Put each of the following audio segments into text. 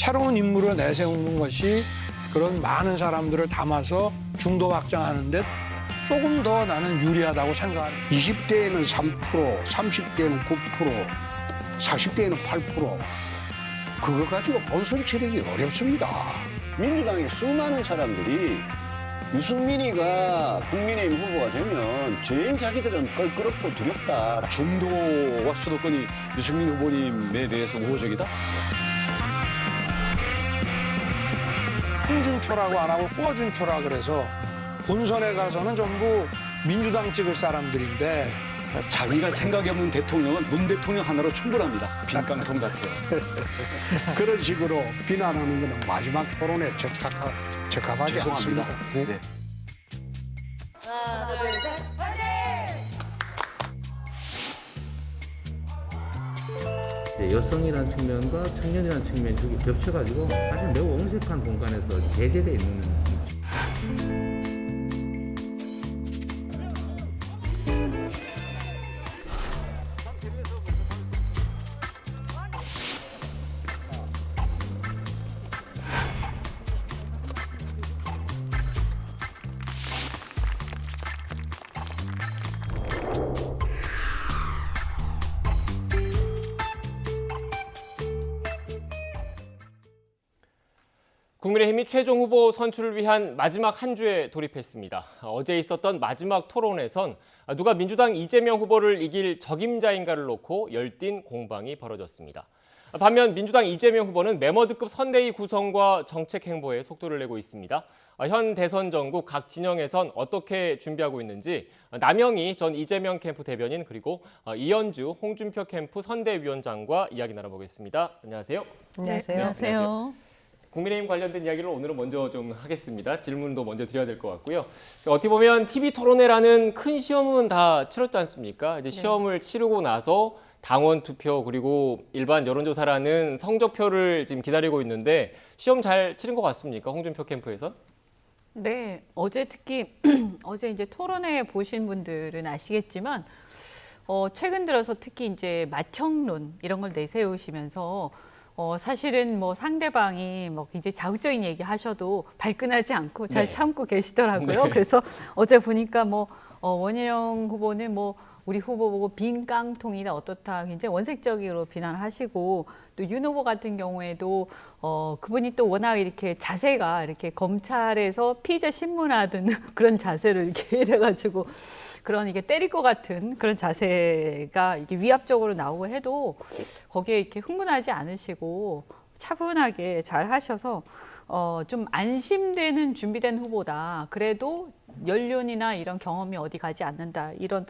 새로운 인물을 내세우는 것이 그런 많은 사람들을 담아서 중도 확장하는 데 조금 더 나는 유리하다고 생각합니다. 20대에는 3%, 30대에는 9%, 40대에는 8%. 그거 가지고 본선 치르기 어렵습니다. 민주당의 수많은 사람들이 유승민이가 국민의힘 후보가 되면 제일 자기들은 껄끄럽고 두렵다. 중도와 수도권이 유승민 후보님에 대해서 우호적이다? 홍준표라고 안 하고 꿔준표라 그래서 본선에 가서는 전부 민주당 찍을 사람들인데 자기가 생각이 없는 대통령은 문 대통령 하나로 충분합니다. 빈깡통 같아요. 그런 식으로 비난하는 것은 마지막 토론에 적합하지 죄송합니다. 않습니다. 네. 하나, 둘, 셋, 화이팅! 네, 여성이라는 측면과 청년이라는 측면이 저기 겹쳐가지고 사실 매우 엄색한 공간에서 배제되어 있는. 국민의힘이 최종 후보 선출을 위한 마지막 한 주에 돌입했습니다. 어제 있었던 마지막 토론에선 누가 민주당 이재명 후보를 이길 적임자인가를 놓고 열띤 공방이 벌어졌습니다. 반면 민주당 이재명 후보는 메머드급 선대위 구성과 정책 행보에 속도를 내고 있습니다. 현 대선 전국 각 진영에선 어떻게 준비하고 있는지 남영희 전 이재명 캠프 대변인 그리고 이현주 홍준표 캠프 선대위원장과 이야기 나눠보겠습니다. 안녕하세요. 안녕하세요. 안녕하세요. 국민의힘 관련된 이야기를 오늘은 먼저 좀 하겠습니다. 질문도 먼저 드려야 될 것 같고요. 어떻게 보면 TV 토론회라는 큰 시험은 다 치렀지 않습니까? 이제 시험을 치르고 나서 당원 투표 그리고 일반 여론조사라는 성적표를 지금 기다리고 있는데 시험 잘 치른 것 같습니까? 홍준표 캠프에서? 네, 어제 특히 어제 이제 토론회 보신 분들은 아시겠지만 최근 들어서 특히 이제 맏형론 이런 걸 내세우시면서 사실은 뭐 상대방이 뭐 굉장히 자극적인 얘기 하셔도 발끈하지 않고 잘 참고 계시더라고요. 네. 그래서 어제 보니까 뭐 원희룡 후보는 뭐 우리 후보 보고 빈 깡통이다 어떻다 굉장히 원색적으로 비난하시고 또 윤 후보 같은 경우에도 그분이 또 워낙 이렇게 자세가 이렇게 검찰에서 피의자 신문하던 그런 자세를 이렇게 이래가지고 그런 이게 때릴 것 같은 그런 자세가 이게 위압적으로 나오고 해도 거기에 이렇게 흥분하지 않으시고 차분하게 잘 하셔서 좀 안심되는 준비된 후보다. 그래도 연륜이나 이런 경험이 어디 가지 않는다. 이런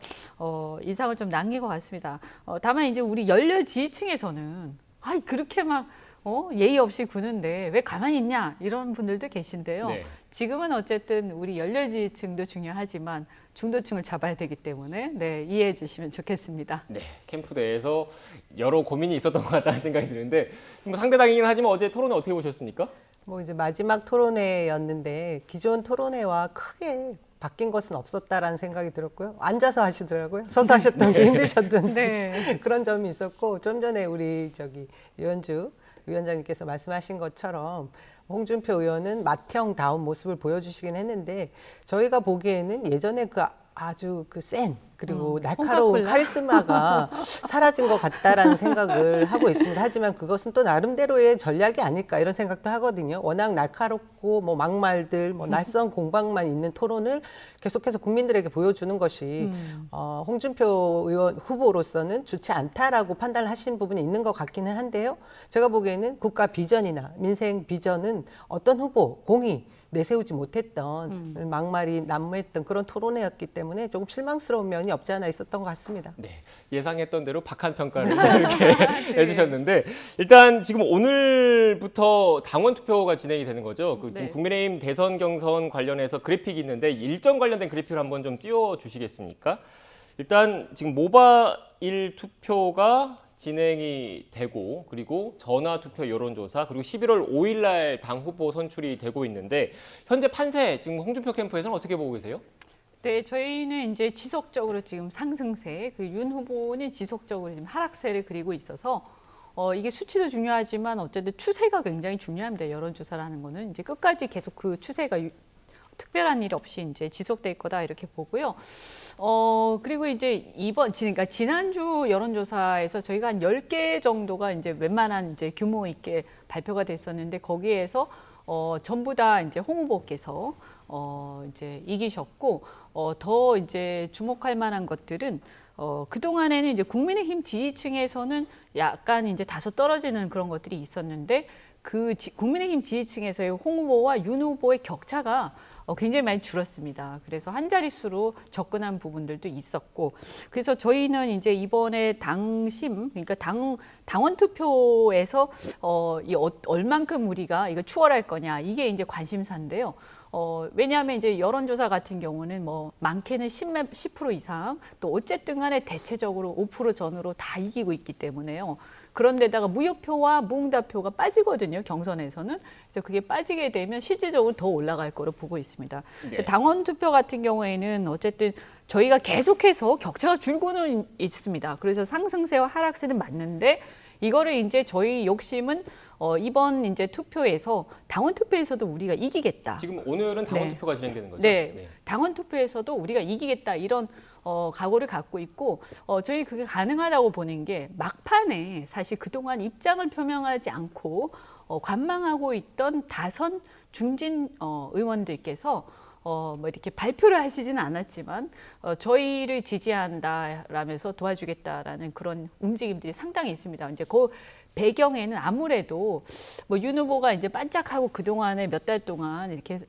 인상을 좀 남긴 것 같습니다. 다만 이제 우리 열렬 지지층에서는 아이 그렇게 막 예의 없이 구는데 왜 가만히 있냐 이런 분들도 계신데요. 네. 지금은 어쨌든 우리 열렬 지지층도 중요하지만 중도층을 잡아야 되기 때문에 이해해 주시면 좋겠습니다. 네, 캠프 내에서 여러 고민이 있었던 것 같다는 생각이 드는데 뭐 상대당이긴 하지만 어제 토론회 어떻게 보셨습니까? 뭐 이제 마지막 토론회였는데 기존 토론회와 크게 바뀐 것은 없었다라는 생각이 들었고요. 앉아서 하시더라고요. 서서 하셨던 게 힘드셨던지 그런 점이 있었고 좀 전에 우리 이현주 위원장님께서 말씀하신 것처럼 홍준표 의원은 맏형다운 모습을 보여주시긴 했는데 저희가 보기에는 예전에 그 아주 센 그리고 날카로운 카리스마가 사라진 것 같다라는 생각을 하고 있습니다. 하지만 그것은 또 나름대로의 전략이 아닐까 이런 생각도 하거든요. 워낙 날카롭고 뭐 막말들, 뭐 낯선 공방만 있는 토론을 계속해서 국민들에게 보여주는 것이 홍준표 의원 후보로서는 좋지 않다라고 판단을 하신 부분이 있는 것 같기는 한데요. 제가 보기에는 국가 비전이나 민생 비전은 어떤 후보, 공이 내세우지 못했던 막말이 난무했던 그런 토론회였기 때문에 조금 실망스러운 면이 없지 않아 있었던 것 같습니다. 네, 예상했던 대로 박한 평가를 이렇게 해주셨는데 일단 지금 오늘부터 당원 투표가 진행이 되는 거죠. 지금 국민의힘 대선 경선 관련해서 그래픽이 있는데 일정 관련된 그래픽을 한번 좀 띄워주시겠습니까? 일단 지금 모바일 투표가 진행이 되고 그리고 전화 투표 여론조사 그리고 11월 5일 날 당 후보 선출이 되고 있는데 현재 판세 지금 홍준표 캠프에서는 어떻게 보고 계세요? 네, 저희는 이제 지속적으로 지금 상승세, 윤 후보는 지속적으로 지금 하락세를 그리고 있어서 이게 수치도 중요하지만 어쨌든 추세가 굉장히 중요합니다. 여론조사라는 거는 이제 끝까지 계속 그 추세가 특별한 일 없이 이제 지속될 거다 이렇게 보고요. 그리고 이제 그러니까 지난주 여론조사에서 저희가 한 10개 정도가 이제 웬만한 이제 규모 있게 발표가 됐었는데 거기에서 전부 다 이제 홍 후보께서 이제 이기셨고 더 이제 주목할 만한 것들은 그동안에는 이제 국민의힘 지지층에서는 약간 이제 다소 떨어지는 그런 것들이 있었는데 국민의힘 지지층에서의 홍 후보와 윤 후보의 격차가 굉장히 많이 줄었습니다. 그래서 한 자릿수로 접근한 부분들도 있었고, 그래서 저희는 이제 이번에 당심, 그러니까 당원 투표에서 얼만큼 우리가 이거 추월할 거냐, 이게 이제 관심사인데요. 왜냐하면 이제 여론조사 같은 경우는 뭐 많게는 10% 이상, 또 어쨌든 간에 대체적으로 5% 전후로 다 이기고 있기 때문에요. 그런데다가 무효표와 무응답표가 빠지거든요, 경선에서는. 그래서 그게 빠지게 되면 실질적으로 더 올라갈 거로 보고 있습니다. 네. 당원 투표 같은 경우에는 어쨌든 저희가 계속해서 격차가 줄고는 있습니다. 그래서 상승세와 하락세는 맞는데 이거를 이제 저희 욕심은 이번 이제 투표에서 당원 투표에서도 우리가 이기겠다. 지금 오늘은 당원 네. 투표가 진행되는 거죠? 네. 당원 투표에서도 우리가 이기겠다 이런 각오를 갖고 있고 저희 그게 가능하다고 보는 게 막판에 사실 그동안 입장을 표명하지 않고 관망하고 있던 다선 중진 의원들께서 뭐 이렇게 발표를 하시지는 않았지만 저희를 지지한다라면서 도와주겠다라는 그런 움직임들이 상당히 있습니다. 이제 그 배경에는 아무래도 뭐 윤 후보가 이제 반짝하고 그동안에 몇 달 동안 이렇게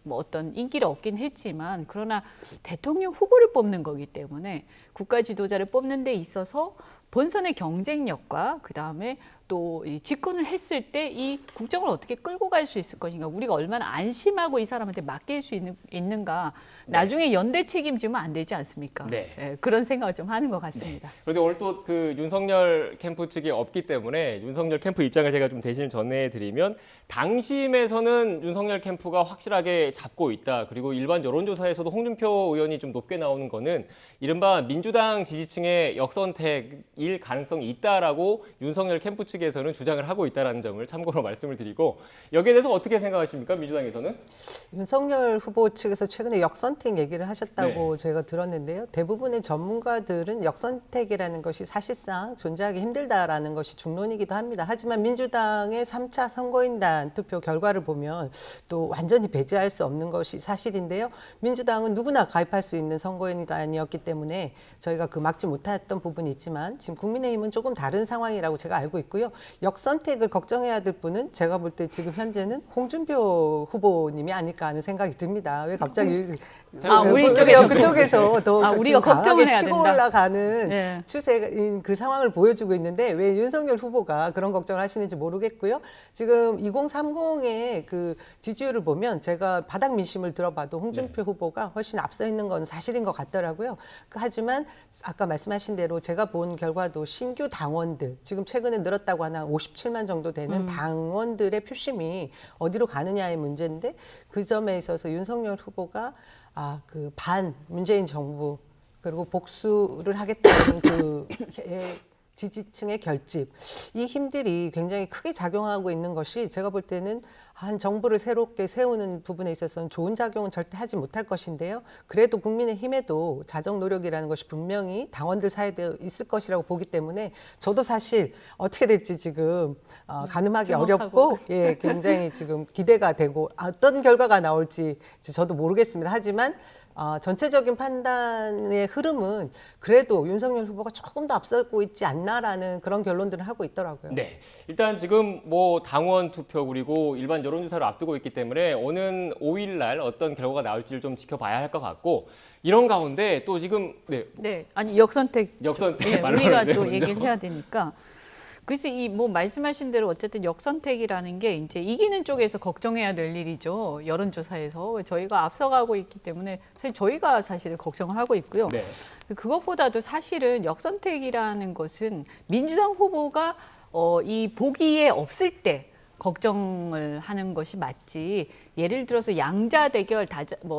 뭐 어떤 인기를 얻긴 했지만 그러나 대통령 후보를 뽑는 거기 때문에 국가 지도자를 뽑는 데 있어서 본선의 경쟁력과 그다음에 또 이 집권을 했을 때 이 국정을 어떻게 끌고 갈 수 있을 것인가, 우리가 얼마나 안심하고 이 사람한테 맡길 수 있는가, 나중에 연대 책임지면 안 되지 않습니까? 네. 네, 그런 생각을 좀 하는 것 같습니다. 그런데 오늘 또 그 윤석열 캠프 측이 없기 때문에 윤석열 캠프 입장을 제가 좀 대신 전해드리면, 당심에서는 윤석열 캠프가 확실하게 잡고 있다. 그리고 일반 여론조사에서도 홍준표 의원이 좀 높게 나오는 거는 이른바 민주당 지지층의 역선택일 가능성이 있다라고 윤석열 캠프 측에서는 주장을 하고 있다는 점을 참고로 말씀을 드리고, 여기에 대해서 어떻게 생각하십니까? 민주당에서는? 윤석열 후보 측에서 최근에 역선택 얘기를 하셨다고 제가 들었는데요. 대부분의 전문가들은 역선택이라는 것이 사실상 존재하기 힘들다라는 것이 중론이기도 합니다. 하지만 민주당의 3차 선거인단 투표 결과를 보면 또 완전히 배제할 수 없는 것이 사실인데요. 민주당은 누구나 가입할 수 있는 선거인단이었기 때문에 저희가 그 막지 못했던 부분이 있지만 지금 국민의힘은 조금 다른 상황이라고 제가 알고 있고요. 역선택을 걱정해야 될 분은 제가 볼 때 지금 현재는 홍준표 후보님이 아닐까 하는 생각이 듭니다. 왜 갑자기 우리 그쪽에서 더 우리가 걱정을 해야 치고 된다. 올라가는 네. 추세인 그 상황을 보여주고 있는데 왜 윤석열 후보가 그런 걱정을 하시는지 모르겠고요. 지금 2030의 그 지지율을 보면 제가 바닥 민심을 들어봐도 홍준표 후보가 훨씬 앞서 있는 건 사실인 것 같더라고요. 하지만 아까 말씀하신 대로 제가 본 결과도 신규 당원들, 지금 최근에 늘었다고 하나 57만 정도 되는 당원들의 표심이 어디로 가느냐의 문제인데, 그 점에 있어서 윤석열 후보가 그 반 문재인 정부 그리고 복수를 하겠다는 그 지지층의 결집, 이 힘들이 굉장히 크게 작용하고 있는 것이 제가 볼 때는 한 정부를 새롭게 세우는 부분에 있어서는 좋은 작용은 절대 하지 못할 것인데요. 그래도 국민의힘에도 자정 노력이라는 것이 분명히 당원들 사이에 있을 것이라고 보기 때문에 저도 사실 어떻게 될지 지금 가늠하기 어렵고 굉장히 지금 기대가 되고 어떤 결과가 나올지 저도 모르겠습니다. 하지만 전체적인 판단의 흐름은 그래도 윤석열 후보가 조금 더 앞서고 있지 않나라는 그런 결론들을 하고 있더라고요. 네, 일단 지금 뭐 당원 투표 그리고 일반 여론조사를 앞두고 있기 때문에 오는 5일 날 어떤 결과가 나올지를 좀 지켜봐야 할 것 같고, 이런 가운데 또 지금 아니 역선택 우리가 또 먼저. 얘기를 해야 되니까. 그래서 이 뭐 말씀하신 대로 어쨌든 역선택이라는 게 이제 이기는 쪽에서 걱정해야 될 일이죠. 여론조사에서 저희가 앞서가고 있기 때문에 저희가 사실 걱정을 하고 있고요. 네. 그것보다도 사실은 역선택이라는 것은 민주당 후보가 이 보기에 없을 때 걱정을 하는 것이 맞지. 예를 들어서 양자 대결,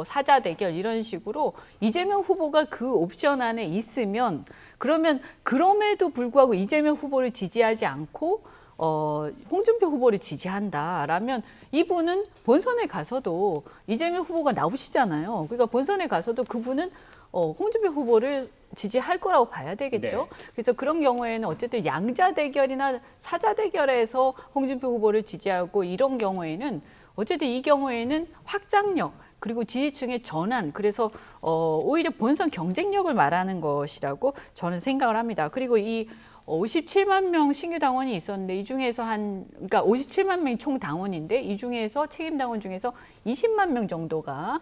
사자 대결 이런 식으로 이재명 후보가 그 옵션 안에 있으면 그러면 그럼에도 불구하고 이재명 후보를 지지하지 않고 홍준표 후보를 지지한다라면 이분은 본선에 가서도 이재명 후보가 나오시잖아요. 그러니까 본선에 가서도 그분은 홍준표 후보를 지지할 거라고 봐야 되겠죠. 네. 그래서 그런 경우에는 어쨌든 양자 대결이나 사자 대결에서 홍준표 후보를 지지하고 이런 경우에는 어쨌든 이 경우에는 확장력 그리고 지지층의 전환 그래서 오히려 본선 경쟁력을 말하는 것이라고 저는 생각을 합니다. 그리고 이 57만 명 신규 당원이 있었는데 이 중에서 그러니까 57만 명이 총 당원인데 이 중에서 책임 당원 중에서 20만 명 정도가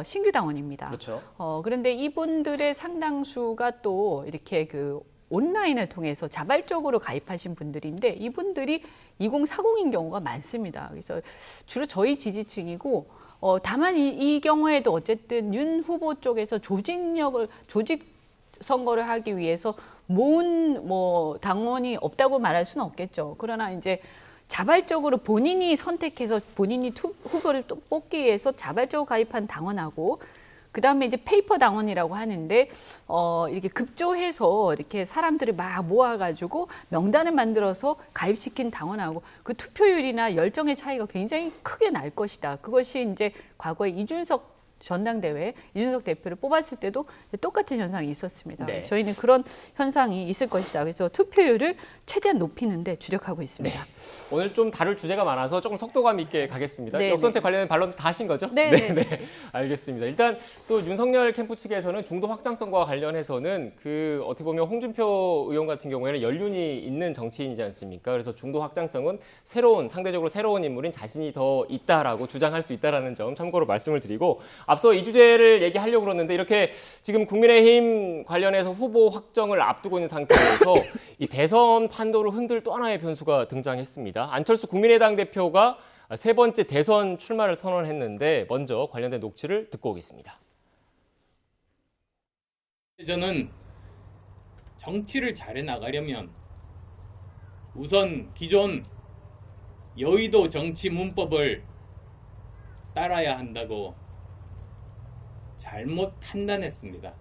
신규 당원입니다. 그렇죠. 그런데 이분들의 상당수가 또 이렇게 그 온라인을 통해서 자발적으로 가입하신 분들인데 이분들이 2040인 경우가 많습니다. 그래서 주로 저희 지지층이고 다만 이 경우에도 어쨌든 윤 후보 쪽에서 조직 선거를 하기 위해서 모은 당원이 없다고 말할 수는 없겠죠. 그러나 이제 자발적으로 본인이 선택해서 본인이 후보를 또 뽑기 위해서 자발적으로 가입한 당원하고 그다음에 이제 페이퍼 당원이라고 하는데 이렇게 급조해서 이렇게 사람들을 막 모아가지고 명단을 만들어서 가입시킨 당원하고 그 투표율이나 열정의 차이가 굉장히 크게 날 것이다. 그것이 이제 과거에 이준석 전당대회 이준석 대표를 뽑았을 때도 똑같은 현상이 있었습니다. 네. 저희는 그런 현상이 있을 것이다. 그래서 투표율을 최대한 높이는 데 주력하고 있습니다. 네. 오늘 좀 다룰 주제가 많아서 조금 속도감 있게 가겠습니다. 네, 역선택 관련된 반론 다 하신 거죠? 네, 네. 알겠습니다. 일단 또 윤석열 캠프 측에서는 중도 확장성과 관련해서는 어떻게 보면 홍준표 의원 같은 경우에는 연륜이 있는 정치인이지 않습니까? 그래서 중도 확장성은 상대적으로 새로운 인물인 자신이 더 있다라고 주장할 수 있다라는 점 참고로 말씀을 드리고 앞서 이 주제를 얘기하려고 그러는데 이렇게 지금 국민의힘 관련해서 후보 확정을 앞두고 있는 상태에서 이 대선 판도를 흔들 또 하나의 변수가 등장했습니다. 안철수 국민의당 대표가 세 번째 대선 출마를 선언했는데 먼저 관련된 녹취를 듣고 오겠습니다. 저는 정치를 잘해 나가려면 우선 기존 여의도 정치 문법을 따라야 한다고 잘못 판단했습니다.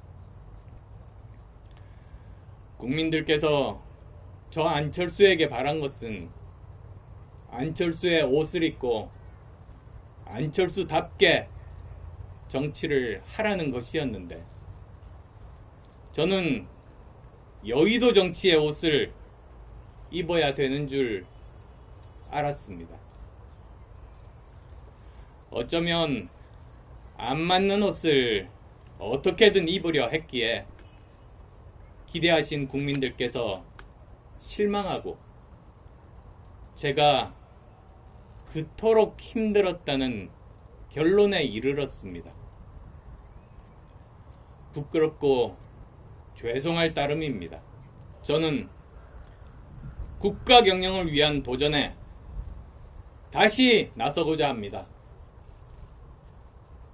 국민들께서 저 안철수에게 바란 것은 안철수의 옷을 입고 안철수답게 정치를 하라는 것이었는데 저는 여의도 정치의 옷을 입어야 되는 줄 알았습니다. 어쩌면 안 맞는 옷을 어떻게든 입으려 했기에 기대하신 국민들께서 실망하고 제가 그토록 힘들었다는 결론에 이르렀습니다. 부끄럽고 죄송할 따름입니다. 저는 국가 경영을 위한 도전에 다시 나서고자 합니다.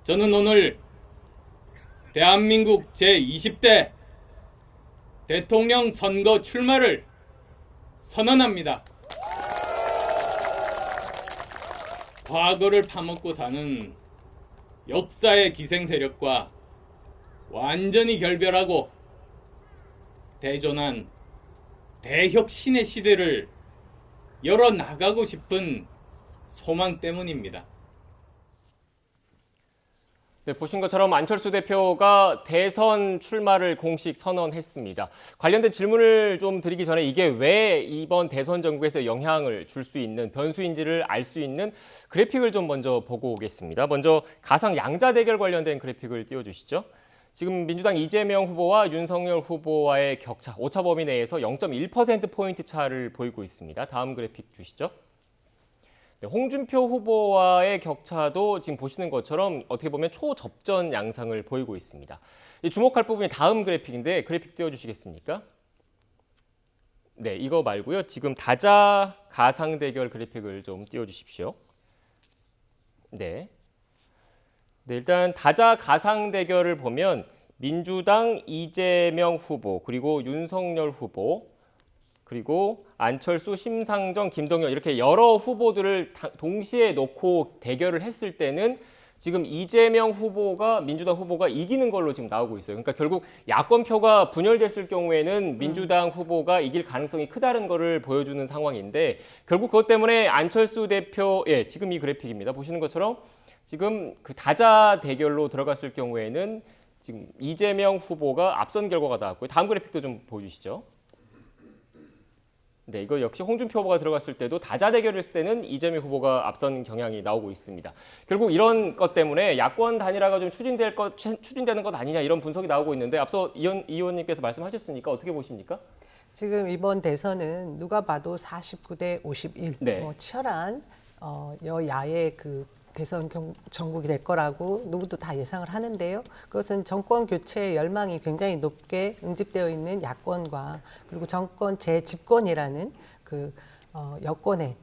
저는 오늘 대한민국 제20대 대통령 선거 출마를 선언합니다. 과거를 파먹고 사는 역사의 기생 세력과 완전히 결별하고 대전한 대혁신의 시대를 열어나가고 싶은 소망 때문입니다. 네, 보신 것처럼 안철수 대표가 대선 출마를 공식 선언했습니다. 관련된 질문을 좀 드리기 전에 이게 왜 이번 대선 전국에서 영향을 줄 수 있는 변수인지를 알 수 있는 그래픽을 좀 먼저 보고 오겠습니다. 먼저 가상 양자 대결 관련된 그래픽을 띄워주시죠. 지금 민주당 이재명 후보와 윤석열 후보와의 격차, 오차 범위 내에서 0.1%포인트 차를 보이고 있습니다. 다음 그래픽 주시죠. 네, 홍준표 후보와의 격차도 지금 보시는 것처럼 어떻게 보면 초접전 양상을 보이고 있습니다. 주목할 부분이 다음 그래픽인데 그래픽 띄워주시겠습니까? 네, 이거 말고요. 지금 다자 가상 대결 그래픽을 좀 띄워주십시오. 네. 네, 일단 다자 가상 대결을 보면 민주당 이재명 후보 그리고 윤석열 후보 그리고 안철수, 심상정, 김동연 이렇게 여러 후보들을 동시에 놓고 대결을 했을 때는 지금 이재명 후보가 민주당 후보가 이기는 걸로 지금 나오고 있어요. 그러니까 결국 야권표가 분열됐을 경우에는 민주당 후보가 이길 가능성이 크다는 거를 보여주는 상황인데 결국 그것 때문에 안철수 대표, 예, 지금 이 그래픽입니다. 보시는 것처럼 지금 그 다자 대결로 들어갔을 경우에는 지금 이재명 후보가 앞선 결과가 나왔고요. 다음 그래픽도 좀 보여주시죠. 네, 이거 역시 홍준표 후보가 들어갔을 때도 다자 대결을 했을 때는 이재명 후보가 앞선 경향이 나오고 있습니다. 결국 이런 것 때문에 야권 단일화가 좀 추진되는 것 아니냐 이런 분석이 나오고 있는데 앞서 이 의원님께서 말씀하셨으니까 어떻게 보십니까? 지금 이번 대선은 누가 봐도 49대 51, 네. 뭐 치열한 여야의 그 대선 전국이 될 거라고 누구도 다 예상을 하는데요. 그것은 정권 교체의 열망이 굉장히 높게 응집되어 있는 야권과 그리고 정권 재집권이라는 그 여권의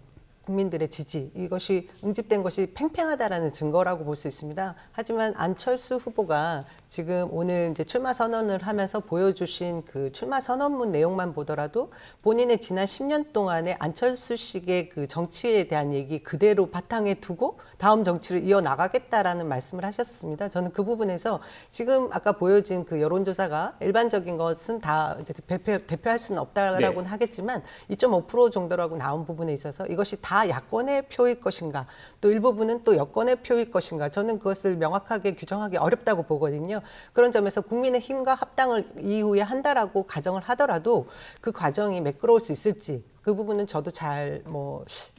국민들의 지지, 이것이 응집된 것이 팽팽하다라는 증거라고 볼 수 있습니다. 하지만 안철수 후보가 지금 오늘 이제 출마 선언을 하면서 보여주신 그 출마 선언문 내용만 보더라도 본인의 지난 10년 동안의 안철수식의 그 정치에 대한 얘기 그대로 바탕에 두고 다음 정치를 이어나가겠다라는 말씀을 하셨습니다. 저는 그 부분에서 지금 아까 보여진 그 여론조사가 일반적인 것은 다 이제 대표할 수는 없다라고는 하겠지만 2.5% 정도라고 나온 부분에 있어서 이것이 다 야권의 표일 것인가, 또 일부분은 또 여권의 표일 것인가, 저는 그것을 명확하게 규정하기 어렵다고 보거든요. 그런 점에서 국민의힘과 합당을 이후에 한다라고 가정을 하더라도 그 과정이 매끄러울 수 있을지, 그 부분은 저도 잘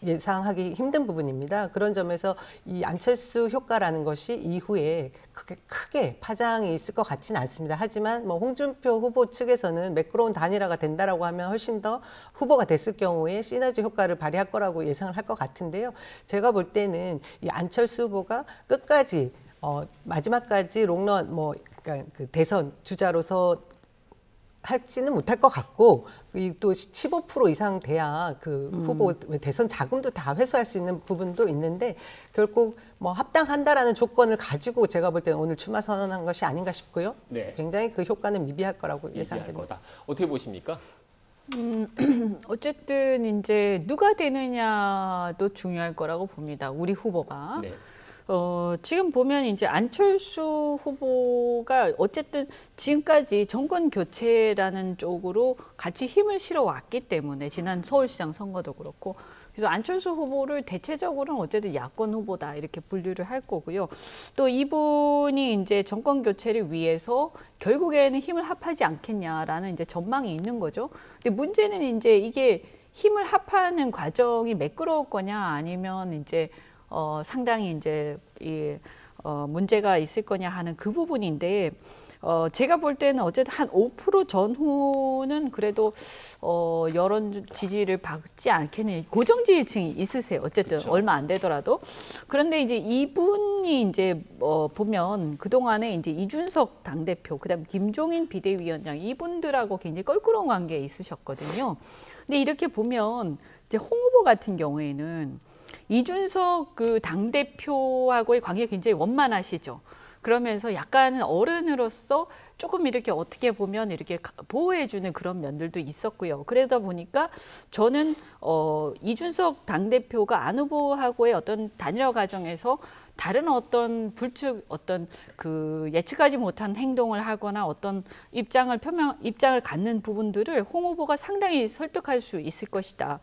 예상하기 힘든 부분입니다. 그런 점에서 이 안철수 효과라는 것이 이후에 크게 파장이 있을 것 같지는 않습니다. 하지만 홍준표 후보 측에서는 매끄러운 단일화가 된다라고 하면 훨씬 더 후보가 됐을 경우에 시너지 효과를 발휘할 거라고 예상을 할 것 같은데요. 제가 볼 때는 이 안철수 후보가 끝까지 마지막까지 롱런 그러니까 그 대선 주자로서 할지는 못할 것 같고, 또 15% 이상 돼야 그 후보 대선 자금도 다 회수할 수 있는 부분도 있는데 결국 합당한다라는 조건을 가지고 제가 볼 때는 오늘 출마 선언한 것이 아닌가 싶고요. 네. 굉장히 그 효과는 미비할 거라고 미비할 예상됩니다. 거다. 어떻게 보십니까? 어쨌든 이제 누가 되느냐도 중요할 거라고 봅니다. 우리 후보가. 네. 지금 보면 이제 안철수 후보가 어쨌든 지금까지 정권 교체라는 쪽으로 같이 힘을 실어 왔기 때문에 지난 서울시장 선거도 그렇고, 그래서 안철수 후보를 대체적으로는 어쨌든 야권 후보다 이렇게 분류를 할 거고요. 또 이분이 이제 정권 교체를 위해서 결국에는 힘을 합하지 않겠냐라는 이제 전망이 있는 거죠. 근데 문제는 이제 이게 힘을 합하는 과정이 매끄러울 거냐 아니면 이제 상당히 이제 문제가 있을 거냐 하는 그 부분인데, 제가 볼 때는 어쨌든 한 5% 전후는 그래도 여론 지지를 받지 않겠는 고정 지지층이 있으세요. 어쨌든 그쵸. 얼마 안 되더라도. 그런데 이제 이분이 이제 보면 그 동안에 이제 이준석 당대표, 그다음 김종인 비대위원장 이분들하고 굉장히 껄끄러운 관계에 있으셨거든요. 근데 이렇게 보면 이제 홍 후보 같은 경우에는 이준석 그 당대표하고의 관계가 굉장히 원만하시죠. 그러면서 약간은 어른으로서 조금 이렇게 어떻게 보면 이렇게 보호해주는 그런 면들도 있었고요. 그러다 보니까 저는 이준석 당대표가 안 후보하고의 어떤 단일화 과정에서 다른 어떤 어떤 그 예측하지 못한 행동을 하거나 어떤 입장을 갖는 부분들을 홍 후보가 상당히 설득할 수 있을 것이다.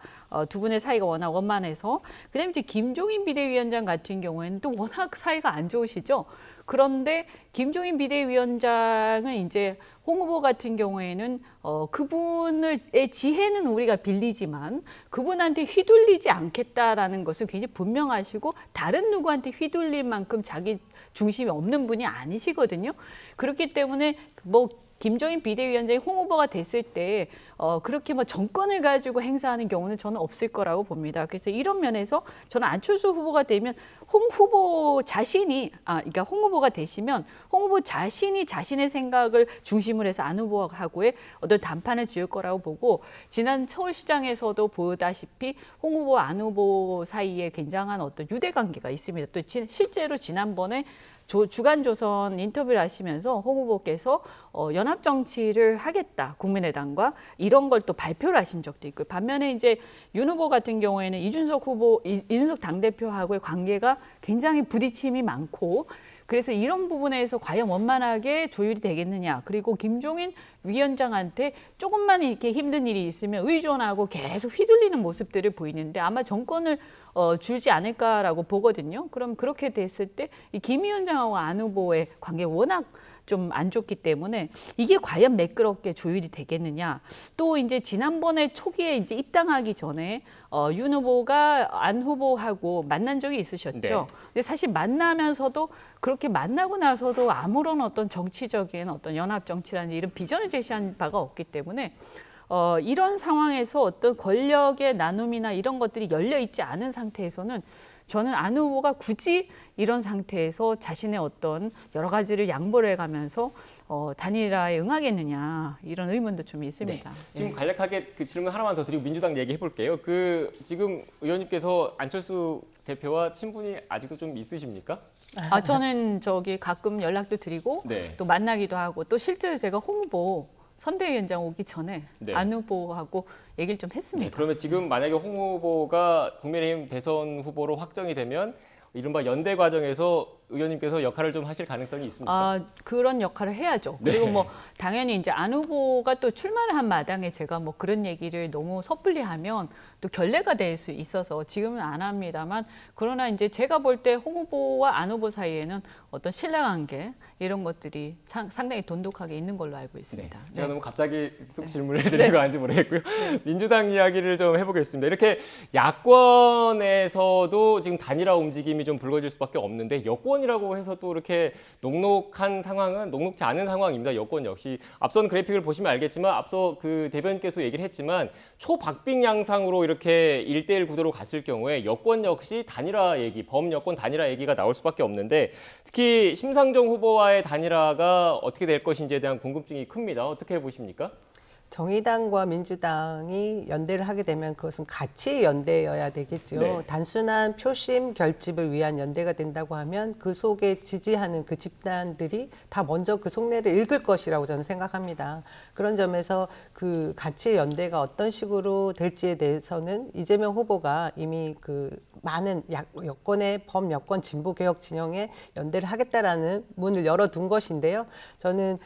두 분의 사이가 워낙 원만해서. 그다음에 이제 김종인 비대위원장 같은 경우에는 또 워낙 사이가 안 좋으시죠. 그런데 김종인 비대위원장은 이제 홍 후보 같은 경우에는 그분의 지혜는 우리가 빌리지만 그분한테 휘둘리지 않겠다라는 것은 굉장히 분명하시고 다른 누구한테 휘둘릴 만큼 자기 중심이 없는 분이 아니시거든요. 그렇기 때문에 김종인 비대위원장이 홍 후보가 됐을 때 그렇게 정권을 가지고 행사하는 경우는 저는 없을 거라고 봅니다. 그래서 이런 면에서 저는 안철수 후보가 되면 홍 후보 자신이 그러니까 홍 후보가 되시면 홍 후보 자신이 자신의 생각을 중심으로 해서 안 후보하고의 어떤 단판을 지을 거라고 보고, 지난 서울시장에서도 보다시피 홍 후보 안 후보 사이에 굉장한 어떤 유대 관계가 있습니다. 또 실제로 지난번에 주간조선 인터뷰를 하시면서 홍 후보께서 연합 정치를 하겠다 국민의당과 이런 걸 또 발표를 하신 적도 있고요. 반면에 이제 윤 후보 같은 경우에는 이준석 당대표하고의 관계가 굉장히 부딪힘이 많고 그래서 이런 부분에서 과연 원만하게 조율이 되겠느냐. 그리고 김종인 위원장한테 조금만 이렇게 힘든 일이 있으면 의존하고 계속 휘둘리는 모습들을 보이는데 아마 정권을 줄지 않을까라고 보거든요. 그럼 그렇게 됐을 때 이 김 위원장하고 안 후보의 관계 워낙 좀 안 좋기 때문에 이게 과연 매끄럽게 조율이 되겠느냐. 또 이제 지난번에 초기에 이제 입당하기 전에 윤 후보가 안 후보하고 만난 적이 있으셨죠. 네. 근데 사실 만나면서도 그렇게 만나고 나서도 아무런 어떤 정치적인 어떤 연합 정치라는 이런 비전을 제시한 바가 없기 때문에 이런 상황에서 어떤 권력의 나눔이나 이런 것들이 열려 있지 않은 상태에서는 저는 안 후보가 굳이 이런 상태에서 자신의 어떤 여러 가지를 양보를 해가면서 단일화에 응하겠느냐 이런 의문도 좀 있습니다. 네. 지금 간략하게 그 질문 하나만 더 드리고 민주당 얘기해 볼게요. 그 지금 의원님께서 안철수 대표와 친분이 아직도 좀 있으십니까? 저는 가끔 연락도 드리고 네. 또 만나기도 하고 또 실제로 제가 홍 후보 선대위원장 오기 전에 네. 안 후보하고 얘기를 좀 했습니다. 네, 그러면 지금 만약에 홍 후보가 국민의힘 대선 후보로 확정이 되면 이른바 연대 과정에서 의원님께서 역할을 좀 하실 가능성이 있습니까? 그런 역할을 해야죠. 네. 그리고 뭐 당연히 이제 안 후보가 또 출마를 한 마당에 제가 뭐 그런 얘기를 너무 섣불리 하면 또 결례가 될 수 있어서 지금은 안 합니다만 그러나 이제 제가 볼 때 홍 후보와 안 후보 사이에는 어떤 신뢰관계 이런 것들이 상당히 돈독하게 있는 걸로 알고 있습니다. 네. 제가 너무 갑자기 쑥 질문을 드린 거 아닌지 모르겠고요. 민주당 이야기를 좀 해보겠습니다. 이렇게 야권에서도 지금 단일화 움직임이 좀 불거질 수밖에 없는데 여권이라고 해서 또 이렇게 녹록한 상황은 녹록지 않은 상황입니다. 여권 역시 앞선 그래픽을 보시면 알겠지만 앞서 그 대변인께서 얘기를 했지만 초박빙 양상으로 이렇게 1대1 구도로 갔을 경우에 여권 역시 단일화 얘기, 범여권 단일화 얘기가 나올 수밖에 없는데 특히 심상정 후보와의 단일화가 어떻게 될 것인지에 대한 궁금증이 큽니다. 어떻게 보십니까? 정의당과 민주당이 연대를 하게 되면 그것은 가치 연대여야 되겠죠. 네. 단순한 표심 결집을 위한 연대가 된다고 하면 그 속에 지지하는 그 집단들이 다 먼저 그 속내를 읽을 것이라고 저는 생각합니다. 그런 점에서 그 가치 연대가 어떤 식으로 될지에 대해서는 이재명 후보가 이미 그 많은 여권의 범여권 진보개혁 진영에 연대를 하겠다라는 문을 열어둔 것인데요. 저는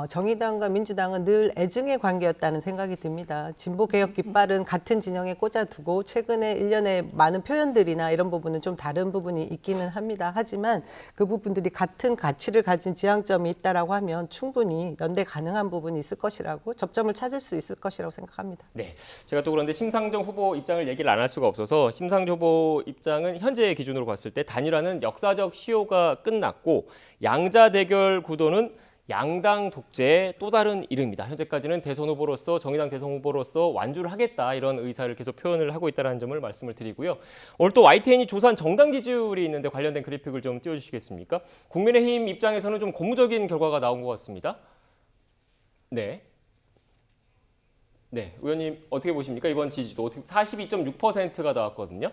정의당과 민주당은 늘 애증의 관계였다는 생각이 듭니다. 진보개혁 깃발은 같은 진영에 꽂아두고 최근에 일련의 많은 표현들이나 이런 부분은 좀 다른 부분이 있기는 합니다. 하지만 그 부분들이 같은 가치를 가진 지향점이 있다라고 하면 충분히 연대 가능한 부분이 있을 것이라고 접점을 찾을 수 있을 것이라고 생각합니다. 네, 제가 또 그런데 심상정 후보 입장을 얘기를 안 할 수가 없어서 심상정 후보 입장은 현재 기준으로 봤을 때 단일화는 역사적 시효가 끝났고 양자 대결 구도는 양당 독재의 또 다른 이름이다. 현재까지는 대선 후보로서 정의당 대선 후보로서 완주를 하겠다 이런 의사를 계속 표현을 하고 있다는 점을 말씀을 드리고요. 오늘 또 YTN이 조사한 정당 지지율이 있는데 관련된 그래픽을 좀 띄워주시겠습니까? 국민의힘 입장에서는 좀 고무적인 결과가 나온 것 같습니다. 네. 네, 의원님 어떻게 보십니까? 이번 지지도 42.6%가 나왔거든요.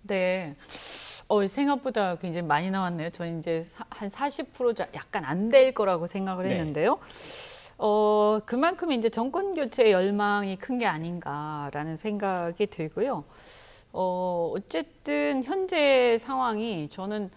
네. 생각보다 굉장히 많이 나왔네요. 저는 이제 한 40% 약간 안 될 거라고 생각을 했는데요. 그만큼 이제 정권 교체 열망이 큰 게 아닌가라는 생각이 들고요. 어쨌든 현재 상황이 저는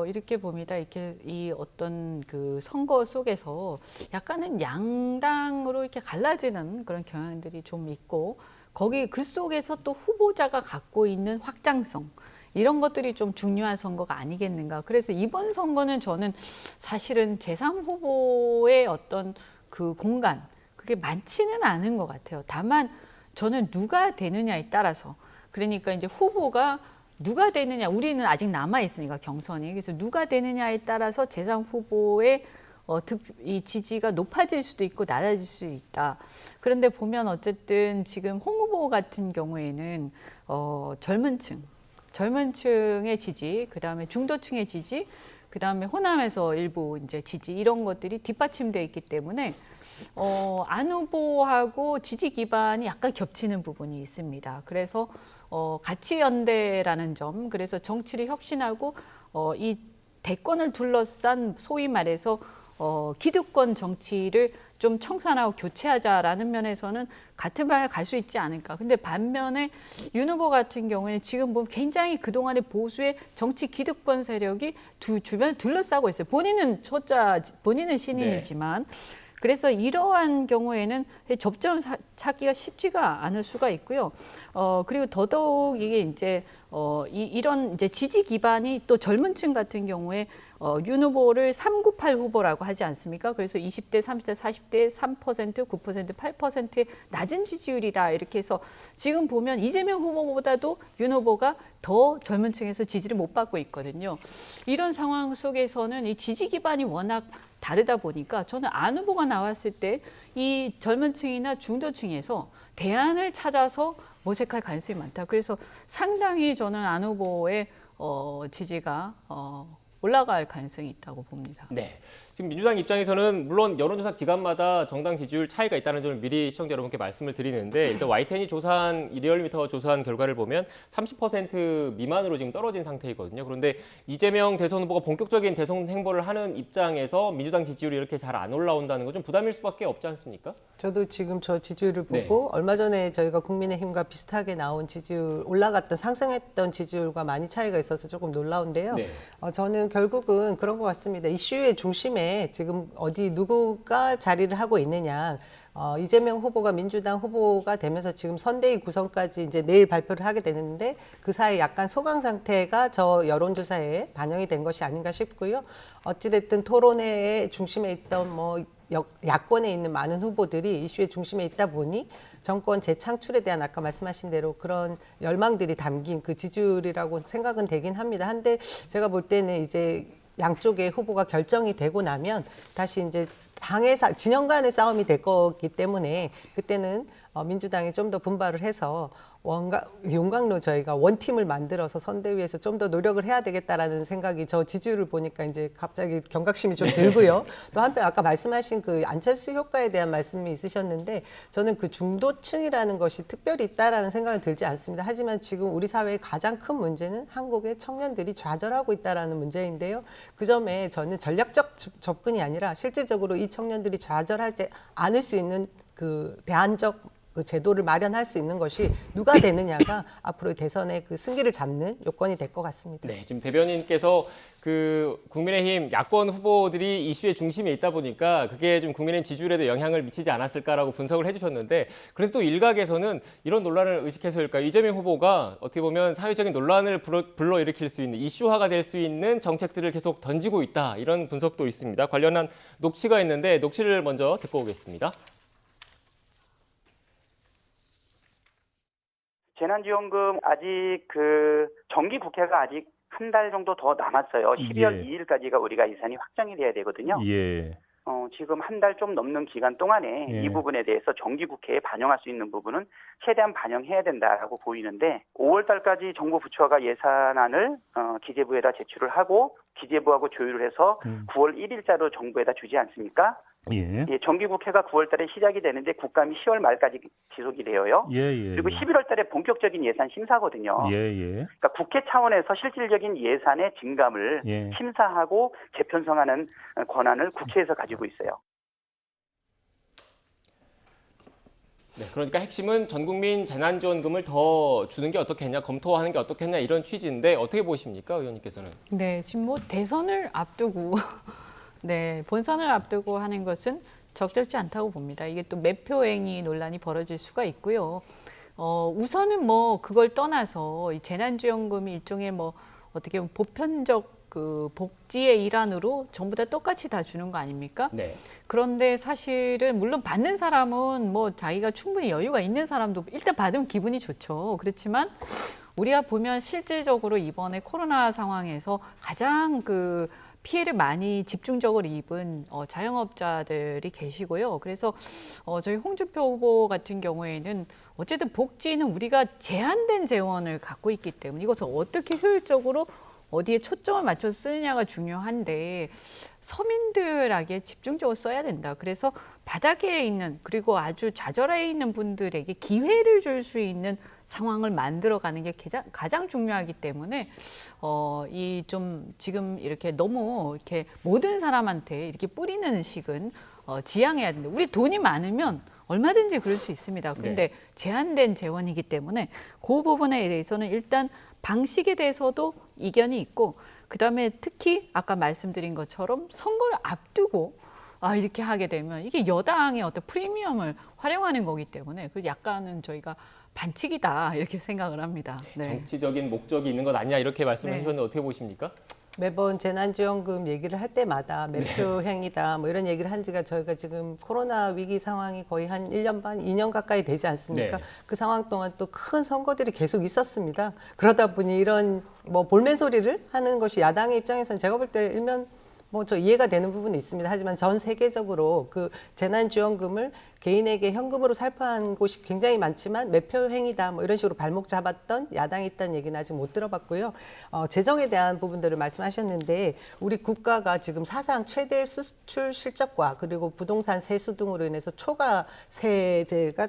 이렇게 봅니다. 이렇게 이 어떤 그 선거 속에서 약간은 양당으로 이렇게 갈라지는 그런 경향들이 좀 있고 거기 그 속에서 또 후보자가 갖고 있는 확장성 이런 것들이 좀 중요한 선거가 아니겠는가. 그래서 이번 선거는 저는 사실은 제3후보의 어떤 그 공간, 그게 많지는 않은 것 같아요. 다만 저는 누가 되느냐에 따라서, 그러니까 이제 후보가 누가 되느냐, 우리는 아직 남아있으니까 경선이. 그래서 누가 되느냐에 따라서 제3후보의 이 지지가 높아질 수도 있고 낮아질 수도 있다. 그런데 보면 어쨌든 지금 홍 후보 같은 경우에는 젊은 층의 지지, 그다음에 중도층의 지지, 그다음에 호남에서 일부 이제 지지 이런 것들이 뒷받침되어 있기 때문에 안 후보하고 지지 기반이 약간 겹치는 부분이 있습니다. 그래서 가치 연대라는 점, 그래서 정치를 혁신하고 이 대권을 둘러싼 소위 말해서 기득권 정치를 좀 청산하고 교체하자라는 면에서는 같은 방향을 갈 수 있지 않을까. 근데 반면에 윤 후보 같은 경우에는 지금 보면 굉장히 그동안의 보수의 정치 기득권 세력이 주변을 둘러싸고 있어요. 본인은 신인이지만. 그래서 이러한 경우에는 접점을 찾기가 쉽지가 않을 수가 있고요. 그리고 더더욱 이게 이제 이런 이제 지지 기반이 또 젊은 층 같은 경우에 윤 후보를 398 후보라고 하지 않습니까? 그래서 20대, 30대, 40대 3%, 9%, 8%의 낮은 지지율이다. 이렇게 해서 지금 보면 이재명 후보보다도 윤 후보가 더 젊은 층에서 지지를 못 받고 있거든요. 이런 상황 속에서는 이 지지 기반이 워낙 다르다 보니까 저는 안 후보가 나왔을 때 이 젊은 층이나 중도층에서 대안을 찾아서 모색할 가능성이 많다. 그래서 상당히 저는 안 후보의 지지가 올라갈 가능성이 있다고 봅니다. 네. 지금 민주당 입장에서는 물론 여론조사 기관마다 정당 지지율 차이가 있다는 점을 미리 시청자 여러분께 말씀을 드리는데 일단 YTN이 조사한 리얼미터가 조사한 결과를 보면 30% 미만으로 지금 떨어진 상태이거든요. 그런데 이재명 대선 후보가 본격적인 대선 행보를 하는 입장에서 민주당 지지율이 이렇게 잘 안 올라온다는 건 좀 부담일 수밖에 없지 않습니까? 저도 지금 저 지지율을 보고 얼마 전에 저희가 국민의힘과 비슷하게 나온 지지율 올라갔던 상승했던 지지율과 많이 차이가 있어서 조금 놀라운데요. 저는 결국은 그런 것 같습니다. 이슈의 중심에 지금 어디 누구가 자리를 하고 있느냐. 이재명 후보가 민주당 후보가 되면서 지금 선대위 구성까지 이제 내일 발표를 하게 되는데 그 사이 약간 소강 상태가 저 여론조사에 반영이 된 것이 아닌가 싶고요. 어찌됐든 토론회의 중심에 있던 야권에 있는 많은 후보들이 이슈의 중심에 있다 보니 정권 재창출에 대한 아까 말씀하신 대로 그런 열망들이 담긴 그 지지율이라고 생각은 되긴 합니다. 한데 제가 볼 때는 이제 양쪽의 후보가 결정이 되고 나면 다시 이제 진영 간의 싸움이 될 거기 때문에 그때는 민주당이 좀 더 분발을 해서 용광로 저희가 원팀을 만들어서 선대위에서 좀 더 노력을 해야 되겠다라는 생각이 저 지지율을 보니까 이제 갑자기 경각심이 좀 들고요. 또 한편 아까 말씀하신 그 안철수 효과에 대한 말씀이 있으셨는데 저는 그 중도층이라는 것이 특별히 있다라는 생각은 들지 않습니다. 하지만 지금 우리 사회의 가장 큰 문제는 한국의 청년들이 좌절하고 있다라는 문제인데요. 그 점에 저는 전략적 접근이 아니라 실질적으로 이 청년들이 좌절하지 않을 수 있는 그 대안적 그 제도를 마련할 수 있는 것이 누가 되느냐가 앞으로 대선의 그 승기를 잡는 요건이 될 것 같습니다. 네, 지금 대변인께서 그 국민의힘 야권 후보들이 이슈의 중심에 있다 보니까 그게 좀 국민의힘 지지율에도 영향을 미치지 않았을까라고 분석을 해주셨는데 그런데 또 일각에서는 이런 논란을 의식해서일까요? 이재명 후보가 어떻게 보면 사회적인 논란을 불러일으킬 수 있는 이슈화가 될 수 있는 정책들을 계속 던지고 있다 이런 분석도 있습니다. 관련한 녹취가 있는데 녹취를 먼저 듣고 오겠습니다. 재난지원금 아직 그 정기 국회가 아직 한 달 정도 더 남았어요. 12월 2일까지가 우리가 예산이 확정이 돼야 되거든요. 지금 한 달 좀 넘는 기간 동안에 이 부분에 대해서 정기 국회에 반영할 수 있는 부분은 최대한 반영해야 된다라고 보이는데 5월 달까지 정부 부처가 예산안을 기재부에다 제출을 하고 기재부하고 조율을 해서 9월 1일자로 정부에다 주지 않습니까? 정기 국회가 9월 달에 시작이 되는데 국감이 10월 말까지 지속이 되어요. 그리고 11월 달에 본격적인 예산 심사거든요. 그러니까 국회 차원에서 실질적인 예산의 증감을 심사하고 재편성하는 권한을 국회에서 가지고 있어요. 네, 그러니까 핵심은 전 국민 재난지원금을 더 주는 게 어떻겠냐, 검토하는 게 어떻겠냐 이런 취지인데 어떻게 보십니까, 의원님께서는? 네, 지금 뭐 대선을 앞두고 네, 본선을 앞두고 하는 것은 적절치 않다고 봅니다. 이게 또 매표행위 논란이 벌어질 수가 있고요. 우선은 뭐 그걸 떠나서 이 재난지원금이 일종의 뭐 어떻게 보면 보편적 그 복지의 일환으로 전부 다 똑같이 다 주는 거 아닙니까? 네. 그런데 사실은 물론 받는 사람은 뭐 자기가 충분히 여유가 있는 사람도 일단 받으면 기분이 좋죠. 그렇지만 우리가 보면 실질적으로 이번에 코로나 상황에서 가장 그 피해를 많이 집중적으로 입은 자영업자들이 계시고요. 그래서 저희 홍준표 후보 같은 경우에는 어쨌든 복지는 우리가 제한된 재원을 갖고 있기 때문에 이것을 어떻게 효율적으로 어디에 초점을 맞춰서 쓰느냐가 중요한데 서민들에게 집중적으로 써야 된다. 그래서 바닥에 있는 그리고 아주 좌절해 있는 분들에게 기회를 줄 수 있는 상황을 만들어가는 게 가장 중요하기 때문에 이 좀 지금 이렇게 너무 이렇게 모든 사람한테 이렇게 뿌리는 식은 지양해야 된다. 우리 돈이 많으면 얼마든지 그럴 수 있습니다. 근데 제한된 재원이기 때문에 그 부분에 대해서는 일단 방식에 대해서도 이견이 있고 그다음에 특히 아까 말씀드린 것처럼 선거를 앞두고 이렇게 하게 되면 이게 여당의 어떤 프리미엄을 활용하는 거기 때문에 그 약간은 저희가 반칙이다 이렇게 생각을 합니다. 네. 정치적인 목적이 있는 것 아니냐 이렇게 말씀을 해주셨는데 어떻게 보십니까? 매번 재난지원금 얘기를 할 때마다 매표행위다 뭐 이런 얘기를 한 지가 저희가 지금 코로나 위기 상황이 거의 한 1년 반, 2년 가까이 되지 않습니까? 그 상황 동안 또 큰 선거들이 계속 있었습니다. 그러다 보니 이런 뭐 볼멘 소리를 하는 것이 야당의 입장에서는 제가 볼 때 일면 뭐 저 이해가 되는 부분이 있습니다. 하지만 전 세계적으로 그 재난지원금을 개인에게 현금으로 살포한 곳이 굉장히 많지만 매표 행위다 뭐 이런 식으로 발목 잡았던 야당이 있다는 얘기는 아직 못 들어봤고요. 재정에 대한 부분들을 말씀하셨는데 우리 국가가 지금 사상 최대 수출 실적과 그리고 부동산 세수 등으로 인해서 초과 세제가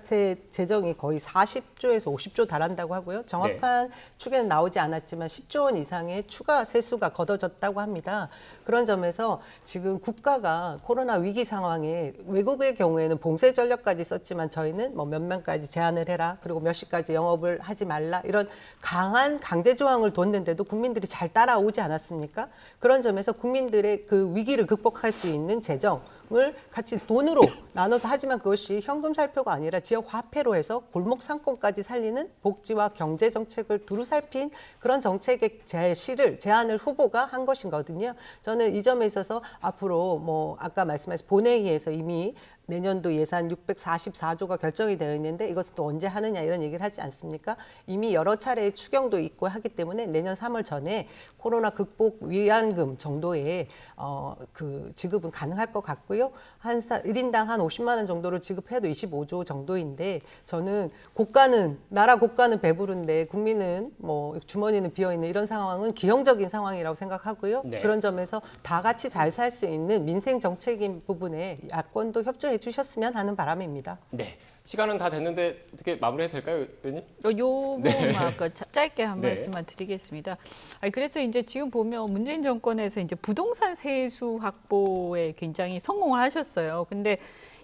재정이 거의 40조에서 50조 달한다고 하고요. 정확한 추계는 나오지 않았지만 10조 원 이상의 추가 세수가 걷어졌다고 합니다. 그런 점에서 지금 국가가 코로나 위기 상황에 외국의 경우에는 봉쇄 전력까지 썼지만 저희는 뭐 몇 명까지 제한을 해라 그리고 몇 시까지 영업을 하지 말라 이런 강한 강제 조항을 뒀는데도 국민들이 잘 따라오지 않았습니까? 그런 점에서 국민들의 그 위기를 극복할 수 있는 재정을 같이 돈으로 나눠서 하지만 그것이 현금 살표가 아니라 지역 화폐로 해서 골목 상권까지 살리는 복지와 경제 정책을 두루 살핀 그런 정책의 제안을 후보가 한 것이거든요. 저는 이 점에 있어서 앞으로 뭐 아까 말씀하신 본회의에서 이미 내년도 예산 644조가 결정이 되어 있는데 이것을 또 언제 하느냐 이런 얘기를 하지 않습니까? 이미 여러 차례의 추경도 있고 하기 때문에 내년 3월 전에 코로나 극복 위안금 정도의 그 지급은 가능할 것 같고요. 1인당 한 50만 원 정도로 지급해도 25조 정도인데 저는 나라 고가는 배부른데 국민은 뭐 주머니는 비어있는 이런 상황은 기형적인 상황이라고 생각하고요. 그런 점에서 다 같이 잘 살 수 있는 민생 정책인 부분에 야권도 협조해 주셨으면 하는 바람입니다. 네. 시간은 다 됐는데 어떻게 마무리해도 될까요, 의원님? 요거만 짧게 한 말씀만 드리겠습니다. 그래서 이제 지금 보면 문재인 정권에서 이제 부동산 세수 확보에 굉장히 성공을 하셨어요. 근데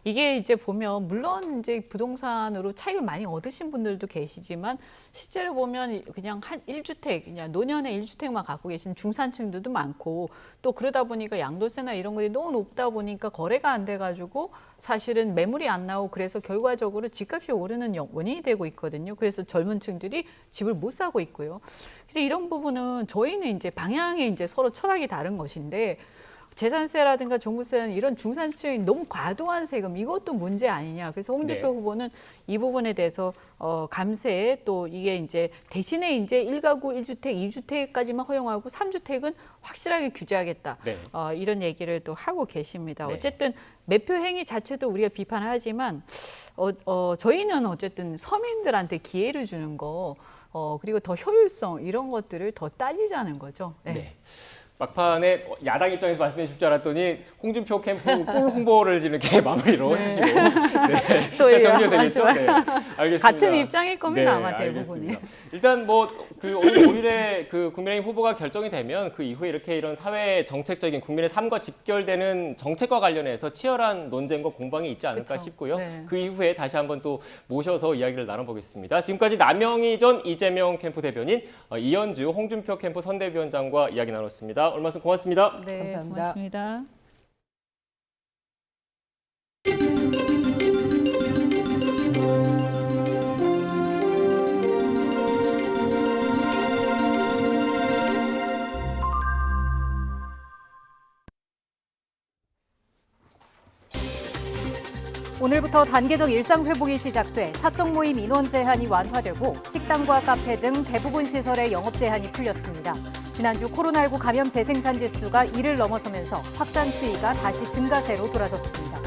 이게 이제 보면 물론 이제 부동산으로 차익을 많이 얻으신 분들도 계시지만 실제로 보면 그냥 한 1주택, 그냥 노년에 1주택만 갖고 계신 중산층들도 많고 또 그러다 보니까 양도세나 이런 것이 너무 높다 보니까 거래가 안 돼가지고 사실은 매물이 안 나오고 그래서 결과적으로 집값이 오르는 원인이 되고 있거든요. 그래서 젊은 층들이 집을 못 사고 있고요. 그래서 이런 부분은 저희는 이제 방향이 이제 서로 철학이 다른 것인데 재산세라든가 종부세는 이런 중산층이 너무 과도한 세금 이것도 문제 아니냐. 그래서 홍준표 후보는 이 부분에 대해서 감세에 또 이게 이제 대신에 이제 1가구 1주택, 2주택까지만 허용하고 3주택은 확실하게 규제하겠다. 이런 얘기를 또 하고 계십니다. 어쨌든 매표 행위 자체도 우리가 비판하지만 저희는 어쨌든 서민들한테 기회를 주는 거 그리고 더 효율성 이런 것들을 더 따지자는 거죠. 막판에 야당 입장에서 말씀해 주실 줄 알았더니 홍준표 캠프 꿀 홍보를 지금 이렇게 마무리로 해주시고 또 정리가 되겠죠? 알겠습니다. 같은 입장일 겁니다. 아마 대부분이. 일단 뭐 그 오늘 5일에 그 국민의힘 후보가 결정이 되면 그 이후에 이렇게 이런 사회 정책적인 국민의 삶과 직결되는 정책과 관련해서 치열한 논쟁과 공방이 있지 않을까 싶고요. 그 이후에 다시 한번 또 모셔서 이야기를 나눠보겠습니다. 지금까지 남영희 전 이재명 캠프 대변인, 이현주 홍준표 캠프 선대위원장과 이야기 나눴습니다. 오늘 말씀 고맙습니다. 네, 감사합니다. 고맙습니다. 오늘부터 단계적 일상 회복이 시작돼 사적 모임 인원 제한이 완화되고 식당과 카페 등 대부분 시설의 영업 제한이 풀렸습니다. 지난주 코로나19 감염 재생산 지수가 1을 넘어서면서 확산 추이가 다시 증가세로 돌아섰습니다.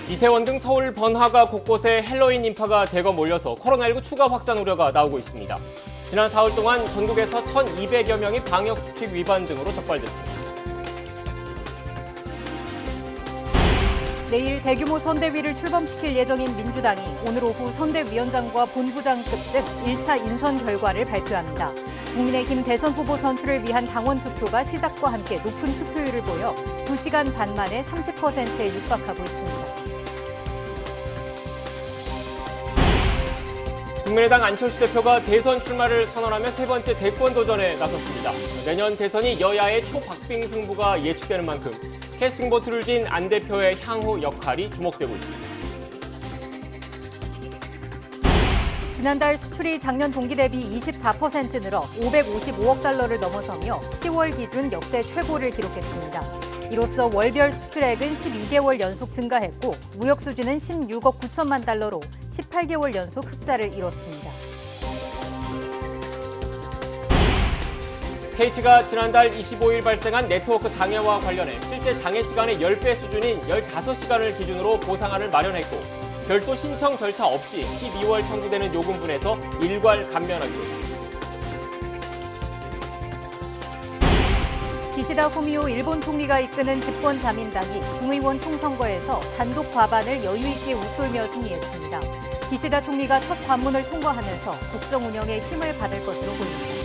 이태원 등 서울 번화가 곳곳에 헬로윈 인파가 대거 몰려서 코로나19 추가 확산 우려가 나오고 있습니다. 지난 4월 동안 전국에서 1,200여 명이 방역수칙 위반 등으로 적발됐습니다. 내일 대규모 선대위를 출범시킬 예정인 민주당이 오늘 오후 선대위원장과 본부장급 등 1차 인선 결과를 발표합니다. 국민의힘 대선 후보 선출을 위한 당원 투표가 시작과 함께 높은 투표율을 보여 2시간 반 만에 30%에 육박하고 있습니다. 국민의당 안철수 대표가 대선 출마를 선언하며 세 번째 대권 도전에 나섰습니다. 내년 대선이 여야의 초박빙 승부가 예측되는 만큼 캐스팅 보트를 진 안 대표의 향후 역할이 주목되고 있습니다. 지난달 수출이 작년 동기 대비 24% 늘어 555억 달러를 넘어서며 10월 기준 역대 최고를 기록했습니다. 이로써 월별 수출액은 12개월 연속 증가했고 무역 수지는 16억 9천만 달러로 18개월 연속 흑자를 이뤘습니다. KT가 지난달 25일 발생한 네트워크 장애와 관련해 실제 장애 시간의 10배 수준인 15시간을 기준으로 보상안을 마련했고 별도 신청 절차 없이 12월 청구되는 요금분에서 일괄 감면하기로 했습니다. 기시다 후미오 일본 총리가 이끄는 집권 자민당이 중의원 총선거에서 단독 과반을 여유 있게 웃돌며 승리했습니다. 기시다 총리가 첫 관문을 통과하면서 국정 운영에 힘을 받을 것으로 보입니다.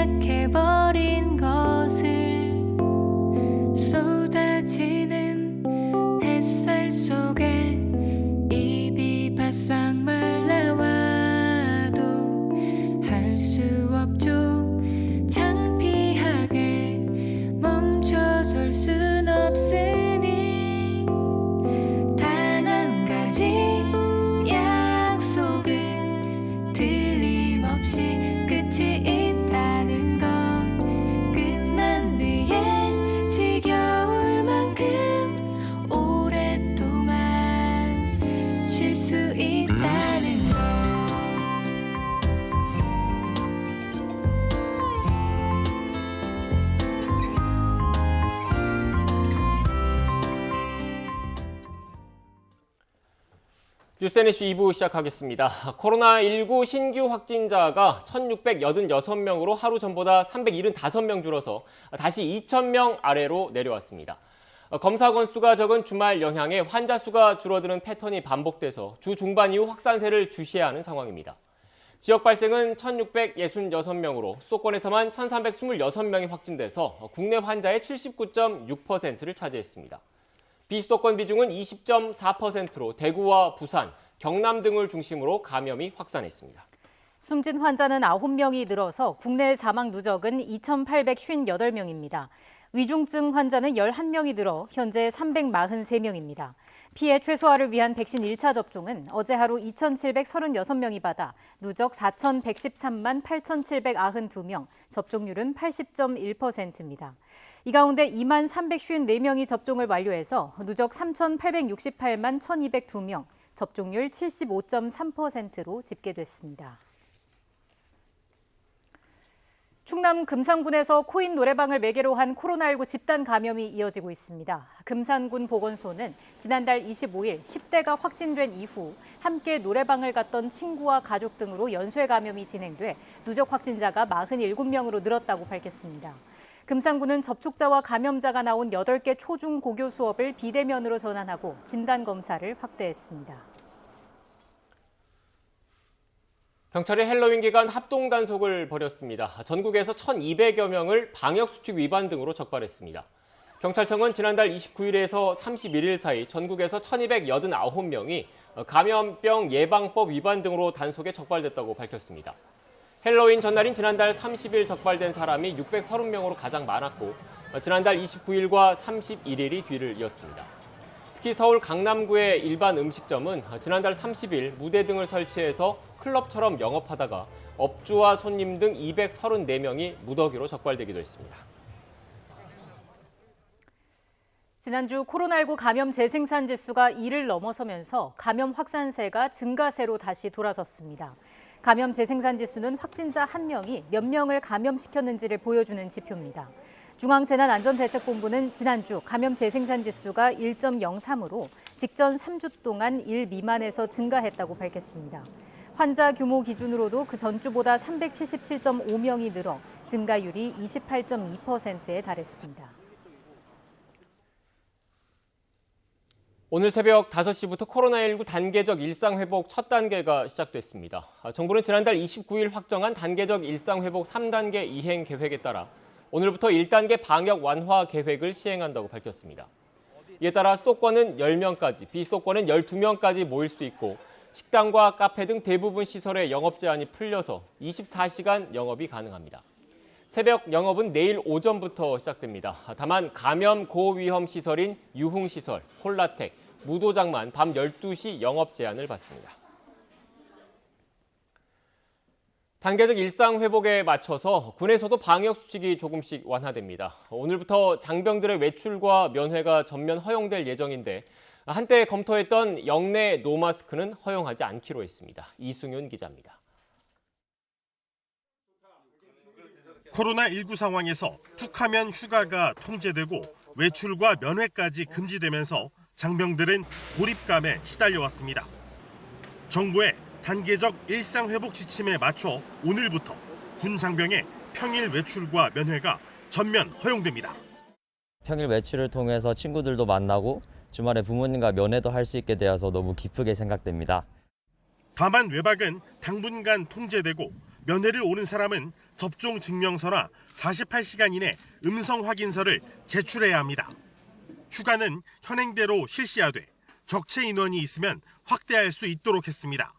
시작해버린 것을 쏟아지는 햇살 속에 입이 바싹 말라와도 할 수 없죠. 창피하게 멈춰설 순 없으니 단 한 가지 약속은 틀림없이 끝이 있다는 것. 끝난 뒤엔 지겨울 만큼 오랫동안 쉴 수 있다는 것. 뉴스N 이슈 2부 시작하겠습니다. 코로나19 신규 확진자가 1,686명으로 하루 전보다 375명 줄어서 다시 2,000명 아래로 내려왔습니다. 검사 건수가 적은 주말 영향에 환자 수가 줄어드는 패턴이 반복돼서 주 중반 이후 확산세를 주시해야 하는 상황입니다. 지역 발생은 1,666명으로 수도권에서만 1,326명이 확진돼서 국내 환자의 79.6%를 차지했습니다. 비수도권 비중은 20.4%로 대구와 부산, 경남 등을 중심으로 감염이 확산했습니다. 숨진 환자는 9명이 늘어서 국내 사망 누적은 2,858명입니다. 위중증 환자는 11명이 늘어 현재 343명입니다. 피해 최소화를 위한 백신 1차 접종은 어제 하루 2,736명이 받아 누적 4,113만 8,792명, 접종률은 80.1%입니다. 이 가운데 2만 354명이 접종을 완료해서 누적 3,868만 1,202명, 접종률 75.3%로 집계됐습니다. 충남 금산군에서 코인 노래방을 매개로 한 코로나19 집단 감염이 이어지고 있습니다. 금산군 보건소는 지난달 25일 10대가 확진된 이후 함께 노래방을 갔던 친구와 가족 등으로 연쇄 감염이 진행돼 누적 확진자가 47명으로 늘었다고 밝혔습니다. 금산군은 접촉자와 감염자가 나온 8개 초중 고교 수업을 비대면으로 전환하고 진단검사를 확대했습니다. 경찰이 헬로윈 기간 합동 단속을 벌였습니다. 전국에서 1,200여 명을 방역수칙 위반 등으로 적발했습니다. 경찰청은 지난달 29일에서 31일 사이 전국에서 1,289명이 감염병 예방법 위반 등으로 단속에 적발됐다고 밝혔습니다. 헬로윈 전날인 지난달 30일 적발된 사람이 630명으로 가장 많았고 지난달 29일과 31일이 뒤를 이었습니다. 특히 서울 강남구의 일반 음식점은 지난달 30일 무대 등을 설치해서 클럽처럼 영업하다가 업주와 손님 등 234명이 무더기로 적발되기도 했습니다. 지난주 코로나19 감염 재생산 지수가 2를 넘어서면서 감염 확산세가 증가세로 다시 돌아섰습니다. 감염 재생산 지수는 확진자 1명이 몇 명을 감염시켰는지를 보여주는 지표입니다. 중앙재난안전대책본부는 지난주 감염 재생산 지수가 1.03으로 직전 3주 동안 1 미만에서 증가했다고 밝혔습니다. 환자 규모 기준으로도 그 전주보다 377.5명이 늘어 증가율이 28.2%에 달했습니다. 오늘 새벽 5시부터 코로나19 단계적 일상회복 첫 단계가 시작됐습니다. 정부는 지난달 29일 확정한 단계적 일상회복 3단계 이행 계획에 따라 오늘부터 1단계 방역 완화 계획을 시행한다고 밝혔습니다. 이에 따라 수도권은 10명까지, 비수도권은 12명까지 모일 수 있고 식당과 카페 등 대부분 시설의 영업 제한이 풀려서 24시간 영업이 가능합니다. 새벽 영업은 내일 오전부터 시작됩니다. 다만 감염 고위험 시설인 유흥시설, 콜라텍, 무도장만 밤 12시 영업 제한을 받습니다. 단계적 일상 회복에 맞춰서 군에서도 방역 수칙이 조금씩 완화됩니다. 오늘부터 장병들의 외출과 면회가 전면 허용될 예정인데 한때 검토했던 영내 노마스크는 허용하지 않기로 했습니다. 이승윤 기자입니다. 코로나19 상황에서 툭하면 휴가가 통제되고 외출과 면회까지 금지되면서 장병들은 고립감에 시달려왔습니다. 정부의 단계적 일상회복 지침에 맞춰 오늘부터 군 장병의 평일 외출과 면회가 전면 허용됩니다. 평일 외출을 통해서 친구들도 만나고 주말에 부모님과 면회도 할 수 있게 되어서 너무 기쁘게 생각됩니다. 다만 외박은 당분간 통제되고 면회를 오는 사람은 접종 증명서나 48시간 이내 음성 확인서를 제출해야 합니다. 휴가는 현행대로 실시하되 적체 인원이 있으면 확대할 수 있도록 했습니다.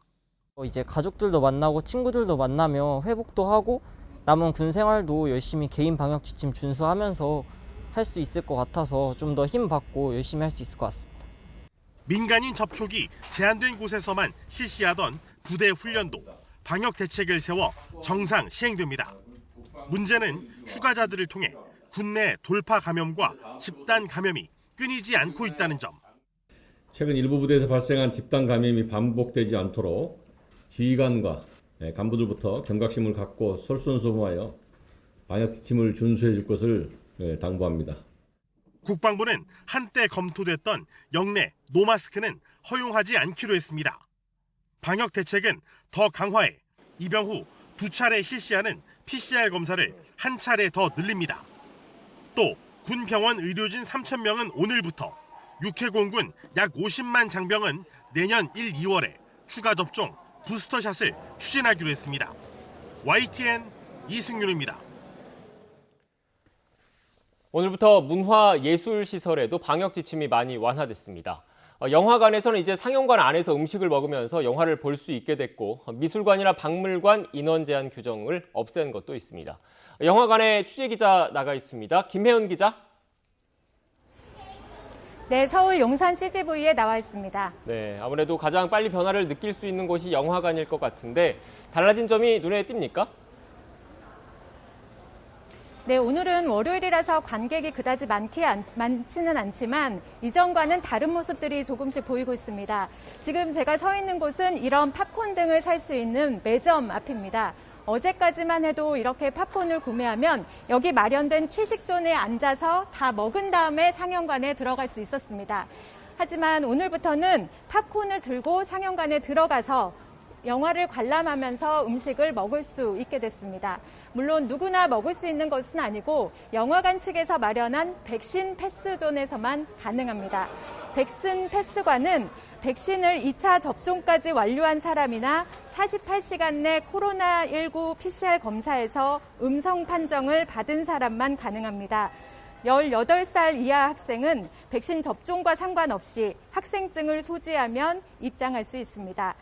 이제 가족들도 만나고 친구들도 만나며 회복도 하고 남은 군 생활도 열심히 개인 방역 지침 준수하면서 할 수 있을 것 같아서 좀 더 힘 받고 열심히 할 수 있을 것 같습니다. 민간인 접촉이 제한된 곳에서만 실시하던 부대 훈련도 방역 대책을 세워 정상 시행됩니다. 문제는 휴가자들을 통해 군내 돌파 감염과 집단 감염이 끊이지 않고 있다는 점. 최근 일부 부대에서 발생한 집단 감염이 반복되지 않도록 지휘관과 간부들부터 경각심을 갖고 솔선수범하여 방역 지침을 준수해 줄 것을 당부합니다. 국방부는 한때 검토됐던 영내 노마스크는 허용하지 않기로 했습니다. 방역 대책은 더 강화해 입영 후 2차례 실시하는 PCR 검사를 한 차례 더 늘립니다. 또 군병원 의료진 3,000명은 오늘부터, 육해공군 약 50만 장병은 내년 1, 2월에 추가 접종 부스터샷을 추진하기로 했습니다. YTN 이승윤입니다. 오늘부터 문화예술시설에도 방역 지침이 많이 완화됐습니다. 영화관에서는 이제 상영관 안에서 음식을 먹으면서 영화를 볼 수 있게 됐고 미술관이나 박물관 인원 제한 규정을 없앤 것도 있습니다. 영화관에 취재기자 나가 있습니다. 김혜은 기자. 네, 서울 용산 CGV에 나와 있습니다. 네, 아무래도 가장 빨리 변화를 느낄 수 있는 곳이 영화관일 것 같은데 달라진 점이 눈에 띕니까? 네, 오늘은 월요일이라서 관객이 그다지 많지는 않지만 이전과는 다른 모습들이 조금씩 보이고 있습니다. 지금 제가 서 있는 곳은 이런 팝콘 등을 살 수 있는 매점 앞입니다. 어제까지만 해도 이렇게 팝콘을 구매하면 여기 마련된 취식존에 앉아서 다 먹은 다음에 상영관에 들어갈 수 있었습니다. 하지만 오늘부터는 팝콘을 들고 상영관에 들어가서 영화를 관람하면서 음식을 먹을 수 있게 됐습니다. 물론 누구나 먹을 수 있는 것은 아니고 영화관 측에서 마련한 백신 패스존에서만 가능합니다. 백신 패스관은 백신을 2차 접종까지 완료한 사람이나 48시간 내 코로나19 PCR 검사에서 음성 판정을 받은 사람만 가능합니다. 18살 이하 학생은 백신 접종과 상관없이 학생증을 소지하면 입장할 수 있습니다.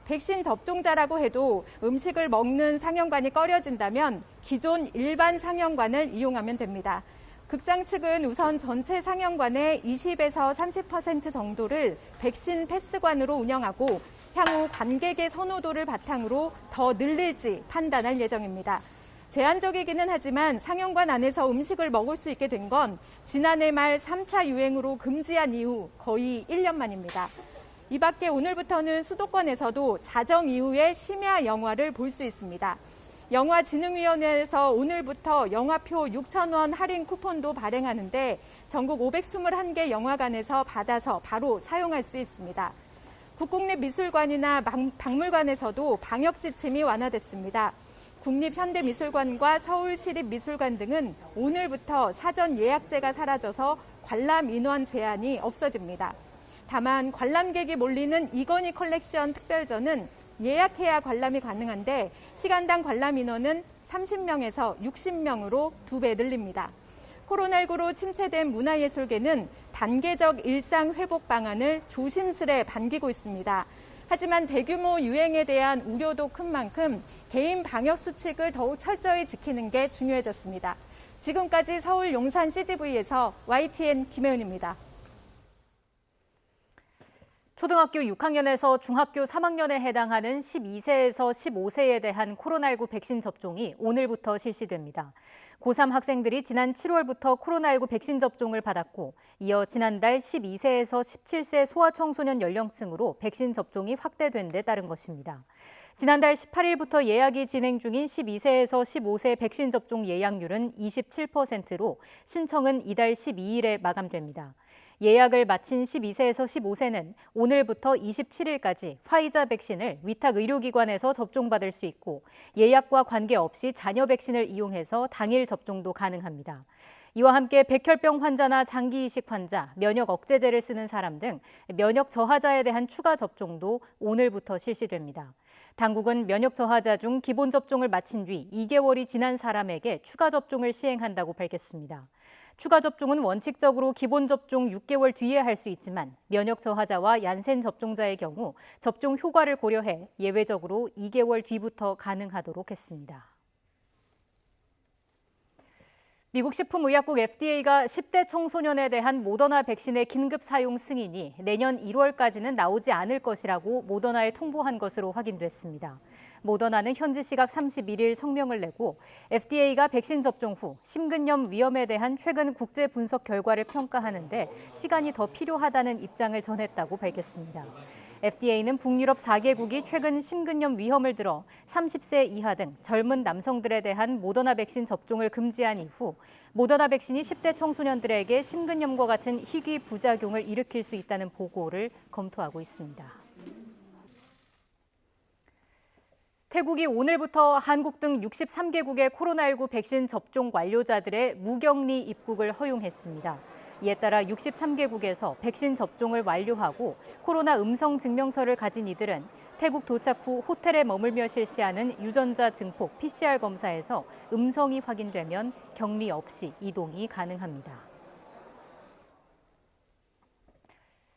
백신 접종자라고 해도 음식을 먹는 상영관이 꺼려진다면 기존 일반 상영관을 이용하면 됩니다. 극장 측은 우선 전체 상영관의 20에서 30% 정도를 백신 패스관으로 운영하고 향후 관객의 선호도를 바탕으로 더 늘릴지 판단할 예정입니다. 제한적이기는 하지만 상영관 안에서 음식을 먹을 수 있게 된 건 지난해 말 3차 유행으로 금지한 이후 거의 1년 만입니다. 이 밖에 오늘부터는 수도권에서도 자정 이후에 심야 영화를 볼 수 있습니다. 영화진흥위원회에서 오늘부터 영화표 6,000원 할인 쿠폰도 발행하는데 전국 521개 영화관에서 받아서 바로 사용할 수 있습니다. 국공립미술관이나 박물관에서도 방역 지침이 완화됐습니다. 국립현대미술관과 서울시립미술관 등은 오늘부터 사전 예약제가 사라져서 관람 인원 제한이 없어집니다. 다만 관람객이 몰리는 이건희 컬렉션 특별전은 예약해야 관람이 가능한데 시간당 관람 인원은 30명에서 60명으로 2배 늘립니다. 코로나19로 침체된 문화예술계는 단계적 일상 회복 방안을 조심스레 반기고 있습니다. 하지만 대규모 유행에 대한 우려도 큰 만큼 개인 방역 수칙을 더욱 철저히 지키는 게 중요해졌습니다. 지금까지 서울 용산 CGV에서 YTN 김혜은입니다. 초등학교 6학년에서 중학교 3학년에 해당하는 12세에서 15세에 대한 코로나19 백신 접종이 오늘부터 실시됩니다. 고3 학생들이 지난 7월부터 코로나19 백신 접종을 받았고 이어 지난달 12세에서 17세 소아청소년 연령층으로 백신 접종이 확대된 데 따른 것입니다. 지난달 18일부터 예약이 진행 중인 12세에서 15세 백신 접종 예약률은 27%로 신청은 이달 12일에 마감됩니다. 예약을 마친 12세에서 15세는 오늘부터 27일까지 화이자 백신을 위탁 의료기관에서 접종받을 수 있고 예약과 관계없이 자녀 백신을 이용해서 당일 접종도 가능합니다. 이와 함께 백혈병 환자나 장기 이식 환자, 면역 억제제를 쓰는 사람 등 면역 저하자에 대한 추가 접종도 오늘부터 실시됩니다. 당국은 면역 저하자 중 기본 접종을 마친 뒤 2개월이 지난 사람에게 추가 접종을 시행한다고 밝혔습니다. 추가 접종은 원칙적으로 기본 접종 6개월 뒤에 할 수 있지만 면역 저하자와 얀센 접종자의 경우 접종 효과를 고려해 예외적으로 2개월 뒤부터 가능하도록 했습니다. 미국 식품의약국 FDA가 10대 청소년에 대한 모더나 백신의 긴급 사용 승인이 내년 1월까지는 나오지 않을 것이라고 모더나에 통보한 것으로 확인됐습니다. 모더나는 현지 시각 31일 성명을 내고 FDA가 백신 접종 후 심근염 위험에 대한 최근 국제 분석 결과를 평가하는데 시간이 더 필요하다는 입장을 전했다고 밝혔습니다. FDA는 북유럽 4개국이 최근 심근염 위험을 들어 30세 이하 등 젊은 남성들에 대한 모더나 백신 접종을 금지한 이후 모더나 백신이 10대 청소년들에게 심근염과 같은 희귀 부작용을 일으킬 수 있다는 보고를 검토하고 있습니다. 태국이 오늘부터 한국 등 63개국의 코로나19 백신 접종 완료자들의 무격리 입국을 허용했습니다. 이에 따라 63개국에서 백신 접종을 완료하고 코로나 음성 증명서를 가진 이들은 태국 도착 후 호텔에 머물며 실시하는 유전자 증폭 PCR 검사에서 음성이 확인되면 격리 없이 이동이 가능합니다.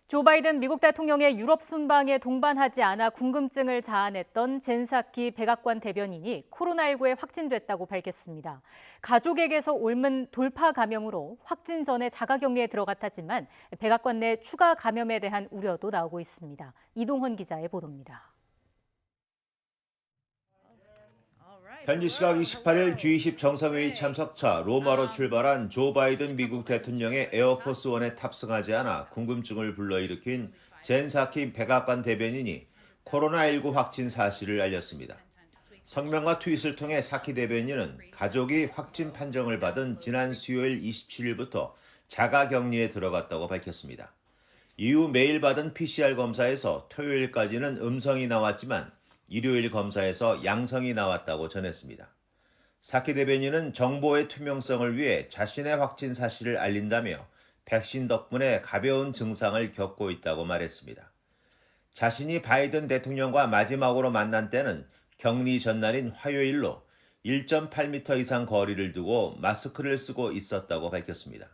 조 바이든 미국 대통령의 유럽 순방에 동반하지 않아 궁금증을 자아냈던 젠 사키 백악관 대변인이 코로나19에 확진됐다고 밝혔습니다. 가족에게서 옮은 돌파 감염으로 확진 전에 자가격리에 들어갔다지만 백악관 내 추가 감염에 대한 우려도 나오고 있습니다. 이동헌 기자의 보도입니다. 현지 시각 28일 G20 정상회의 참석차 로마로 출발한 조 바이든 미국 대통령의 에어포스 원에 탑승하지 않아 궁금증을 불러일으킨 젠 사키 백악관 대변인이 코로나19 확진 사실을 알렸습니다. 성명과 트윗을 통해 사키 대변인은 가족이 확진 판정을 받은 지난 수요일 27일부터 자가격리에 들어갔다고 밝혔습니다. 이후 매일 받은 PCR 검사에서 토요일까지는 음성이 나왔지만 일요일 검사에서 양성이 나왔다고 전했습니다. 사키 대변인은 정보의 투명성을 위해 자신의 확진 사실을 알린다며 백신 덕분에 가벼운 증상을 겪고 있다고 말했습니다. 자신이 바이든 대통령과 마지막으로 만난 때는 격리 전날인 화요일로 1.8m 이상 거리를 두고 마스크를 쓰고 있었다고 밝혔습니다.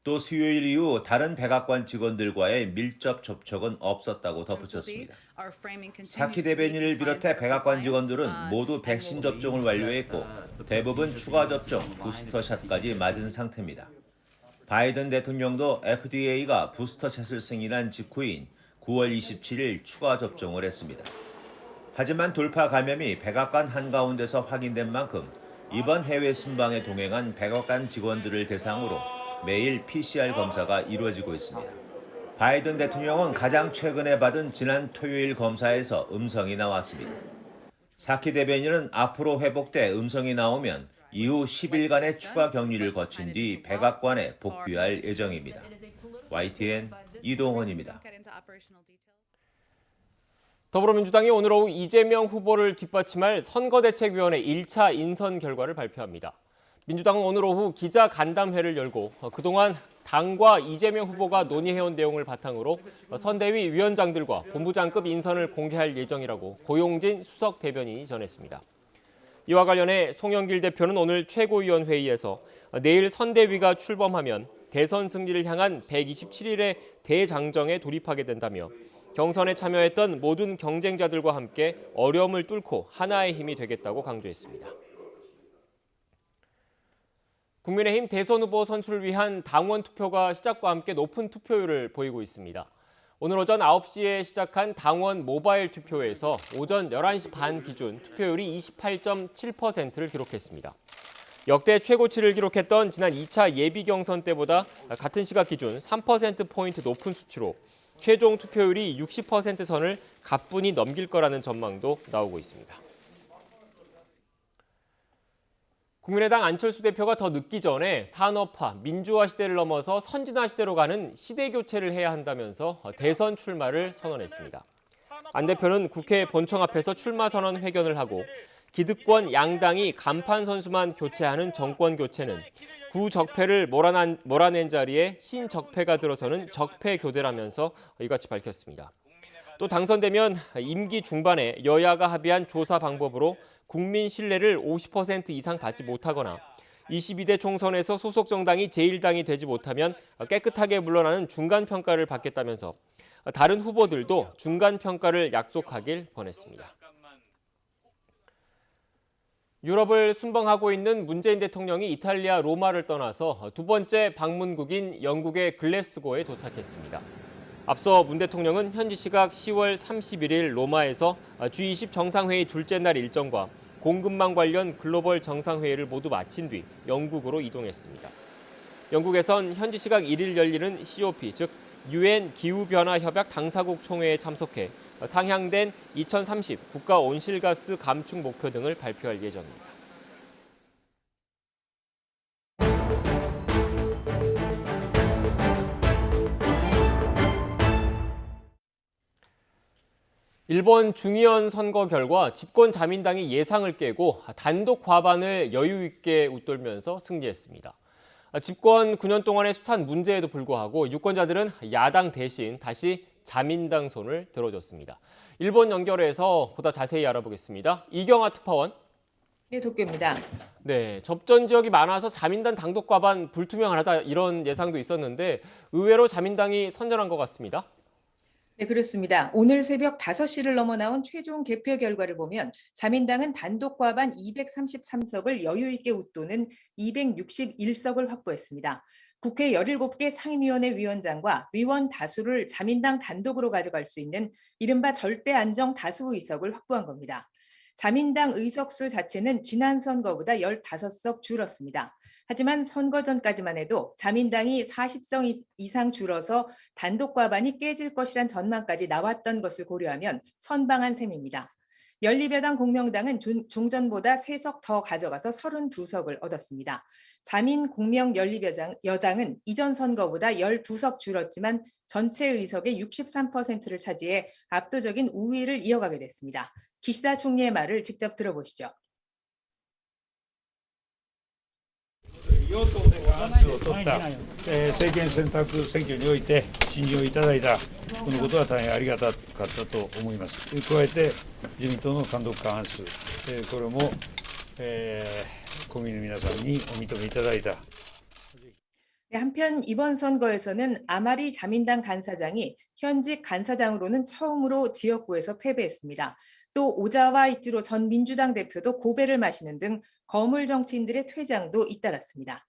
또 수요일 이후 다른 백악관 직원들과의 밀접 접촉은 없었다고 덧붙였습니다. 사키 대변인을 비롯해 백악관 직원들은 모두 백신 접종을 완료했고 대부분 추가 접종, 부스터샷까지 맞은 상태입니다. 바이든 대통령도 FDA가 부스터샷을 승인한 직후인 9월 27일 추가 접종을 했습니다. 하지만 돌파 감염이 백악관 한가운데서 확인된 만큼 이번 해외 순방에 동행한 백악관 직원들을 대상으로 매일 PCR 검사가 이루어지고 있습니다. 바이든 대통령은 가장 최근에 받은 지난 토요일 검사에서 음성이 나왔습니다. 사키 대변인은 앞으로 회복돼 음성이 나오면 이후 10일간의 추가 격리를 거친 뒤 백악관에 복귀할 예정입니다. YTN 이동헌입니다. 더불어민주당이 오늘 오후 이재명 후보를 뒷받침할 선거대책위원회 1차 인선 결과를 발표합니다. 민주당은 오늘 오후 기자간담회를 열고 그동안 당과 이재명 후보가 논의해온 내용을 바탕으로 선대위 위원장들과 본부장급 인선을 공개할 예정이라고 고용진 수석 대변인이 전했습니다. 이와 관련해 송영길 대표는 오늘 최고위원회의에서 내일 선대위가 출범하면 대선 승리를 향한 127일의 대장정에 돌입하게 된다며 경선에 참여했던 모든 경쟁자들과 함께 어려움을 뚫고 하나의 힘이 되겠다고 강조했습니다. 국민의힘 대선 후보 선출을 위한 당원 투표가 시작과 함께 높은 투표율을 보이고 있습니다. 오늘 오전 9시에 시작한 당원 모바일 투표에서 오전 11시 반 기준 투표율이 28.7%를 기록했습니다. 역대 최고치를 기록했던 지난 2차 예비 경선 때보다 같은 시각 기준 3%포인트 높은 수치로 최종 투표율이 60% 선을 가뿐히 넘길 거라는 전망도 나오고 있습니다. 국민의당 안철수 대표가 더 늦기 전에 산업화, 민주화 시대를 넘어서 선진화 시대로 가는 시대 교체를 해야 한다면서 대선 출마를 선언했습니다. 안 대표는 국회 본청 앞에서 출마 선언 회견을 하고 기득권 양당이 간판 선수만 교체하는 정권 교체는 구적폐를 몰아낸 자리에 신적폐가 들어서는 적폐 교대라면서 이같이 밝혔습니다. 또 당선되면 임기 중반에 여야가 합의한 조사 방법으로 국민 신뢰를 50% 이상 받지 못하거나 22대 총선에서 소속 정당이 제1당이 되지 못하면 깨끗하게 물러나는 중간평가를 받겠다면서 다른 후보들도 중간평가를 약속하길 권했습니다. 유럽을 순방하고 있는 문재인 대통령이 이탈리아 로마를 떠나서 두 번째 방문국인 영국의 글래스고에 도착했습니다. 앞서 문 대통령은 현지 시각 10월 31일 로마에서 G20 정상회의 둘째 날 일정과 공급망 관련 글로벌 정상회의를 모두 마친 뒤 영국으로 이동했습니다. 영국에선 현지 시각 1일 열리는 COP, 즉 UN 기후변화협약 당사국 총회에 참석해 상향된 2030 국가 온실가스 감축 목표 등을 발표할 예정입니다. 일본 중의원 선거 결과 집권 자민당이 예상을 깨고 단독 과반을 여유 있게 웃돌면서 승리했습니다. 집권 9년 동안의 숱한 문제에도 불구하고 유권자들은 야당 대신 다시 자민당 손을 들어줬습니다. 일본 연결해서 보다 자세히 알아보겠습니다. 이경아 특파원. 네, 도쿄입니다. 네, 접전 지역이 많아서 자민당 단독 과반 불투명하다 이런 예상도 있었는데 의외로 자민당이 선전한 것 같습니다. 네, 그렇습니다. 오늘 새벽 5시를 넘어 나온 최종 개표 결과를 보면 자민당은 단독 과반 233석을 여유 있게 웃도는 261석을 확보했습니다. 국회 17개 상임위원회 위원장과 의원 다수를 자민당 단독으로 가져갈 수 있는 이른바 절대 안정 다수 의석을 확보한 겁니다. 자민당 의석수 자체는 지난 선거보다 15석 줄었습니다. 하지만 선거 전까지만 해도 자민당이 40석 이상 줄어서 단독 과반이 깨질 것이란 전망까지 나왔던 것을 고려하면 선방한 셈입니다. 연립여당 공명당은 종전보다 3석 더 가져가서 32석을 얻었습니다. 자민 공명 연립여당은 이전 선거보다 12석 줄었지만 전체 의석의 63%를 차지해 압도적인 우위를 이어가게 됐습니다. 기시다 총리의 말을 직접 들어보시죠. 与党で過半数を取った政権選択選挙において信任をいただいたこのことは大変ありがたかったと思います。加えて自民党の単独過半数これも国民の皆さんにお認めいただいた。 한편 이번 선거에서는 아마리 자민당 간사장이 현직 간사장으로는 처음으로 지역구에서 패배했습니다. 또 오자와 이치로 전 민주당 대표도 고배를 마시는 등 거물 정치인들의 퇴장도 잇따랐습니다.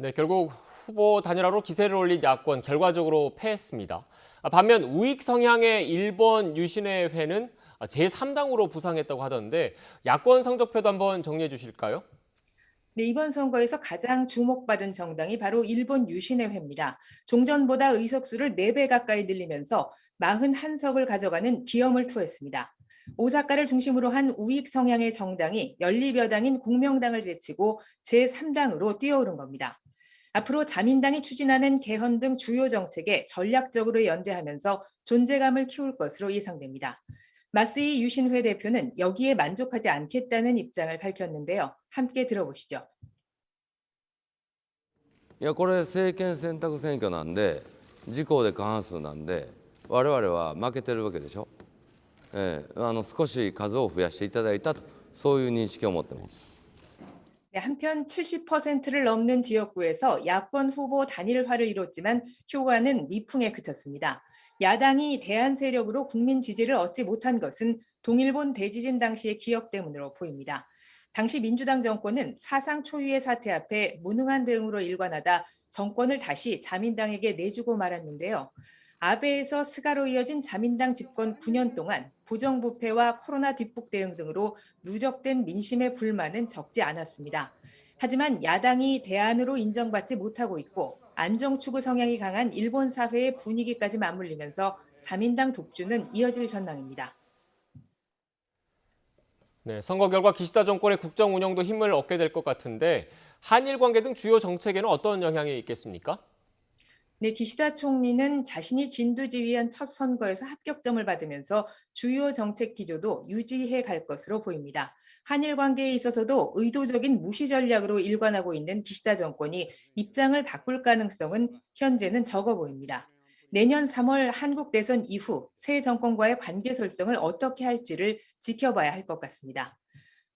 네, 결국 후보 단일화로 기세를 올린 야권 결과적으로 패했습니다. 반면 우익 성향의 일본 유신회회는 제3당으로 부상했다고 하던데 야권 성적표도 한번 정리해 주실까요? 네, 이번 선거에서 가장 주목받은 정당이 바로 일본 유신회회입니다. 종전보다 의석수를 4배 가까이 늘리면서 41석을 가져가는 기염을 토했습니다. 오사카를 중심으로 한 우익 성향의 정당이 연립여당인 공명당을 제치고 제3당으로 뛰어오른 겁니다. 앞으로 자민당이 추진하는 개헌 등 주요 정책에 전략적으로 연대하면서 존재감을 키울 것으로 예상됩니다. 마스이 유신회 대표는 여기에 만족하지 않겠다는 입장을 밝혔는데요. 함께 들어보시죠. いやこれ政権選択選挙なんで自公で過半数なんで我々は負けてるわけでしょ。少し数を増やしていただいたとそういう認識を持ってます。 네, 한편 70%를 넘는 지역구에서 야권 후보 단일화를 이뤘지만 효과는 미풍에 그쳤습니다. 야당이 대안 세력으로 국민 지지를 얻지 못한 것은 동일본 대지진 당시의 기억 때문으로 보입니다. 당시 민주당 정권은 사상 초유의 사태 앞에 무능한 대응으로 일관하다 정권을 다시 자민당에게 내주고 말았는데요. 아베에서 스가로 이어진 자민당 집권 9년 동안 부정부패와 코로나 뒷북 대응 등으로 누적된 민심의 불만은 적지 않았습니다. 하지만 야당이 대안으로 인정받지 못하고 있고 안정추구 성향이 강한 일본 사회의 분위기까지 맞물리면서 자민당 독주는 이어질 전망입니다. 네, 선거 결과 기시다 정권의 국정 운영도 힘을 얻게 될 것 같은데 한일 관계 등 주요 정책에는 어떤 영향이 있겠습니까? 네, 기시다 총리는 자신이 진두지휘한 첫 선거에서 합격점을 받으면서 주요 정책 기조도 유지해 갈 것으로 보입니다. 한일 관계에 있어서도 의도적인 무시 전략으로 일관하고 있는 기시다 정권이 입장을 바꿀 가능성은 현재는 적어 보입니다. 내년 3월 한국 대선 이후 새 정권과의 관계 설정을 어떻게 할지를 지켜봐야 할 것 같습니다.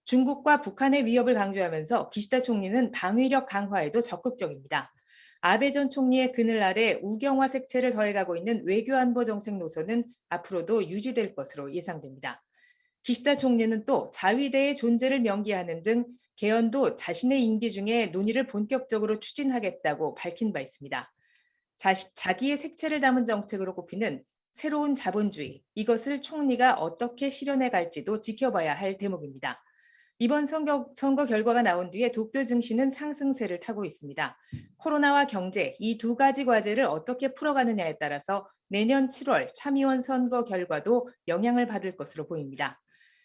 중국과 북한의 위협을 강조하면서 기시다 총리는 방위력 강화에도 적극적입니다. 아베 전 총리의 그늘 아래 우경화 색채를 더해가고 있는 외교안보 정책 노선은 앞으로도 유지될 것으로 예상됩니다. 기시다 총리는 또 자위대의 존재를 명기하는 등 개헌도 자신의 임기 중에 논의를 본격적으로 추진하겠다고 밝힌 바 있습니다. 자기의 색채를 담은 정책으로 꼽히는 새로운 자본주의, 이것을 총리가 어떻게 실현해 갈지도 지켜봐야 할 대목입니다. 이번 선거 결과가 나온 뒤에 도쿄 증시는 상승세를 타고 있습니다. 코로나와 경제 이 두 가지 과제를 어떻게 풀어가느냐에 따라서 내년 7월 참의원 선거 결과도 영향을 받을 것으로 보입니다.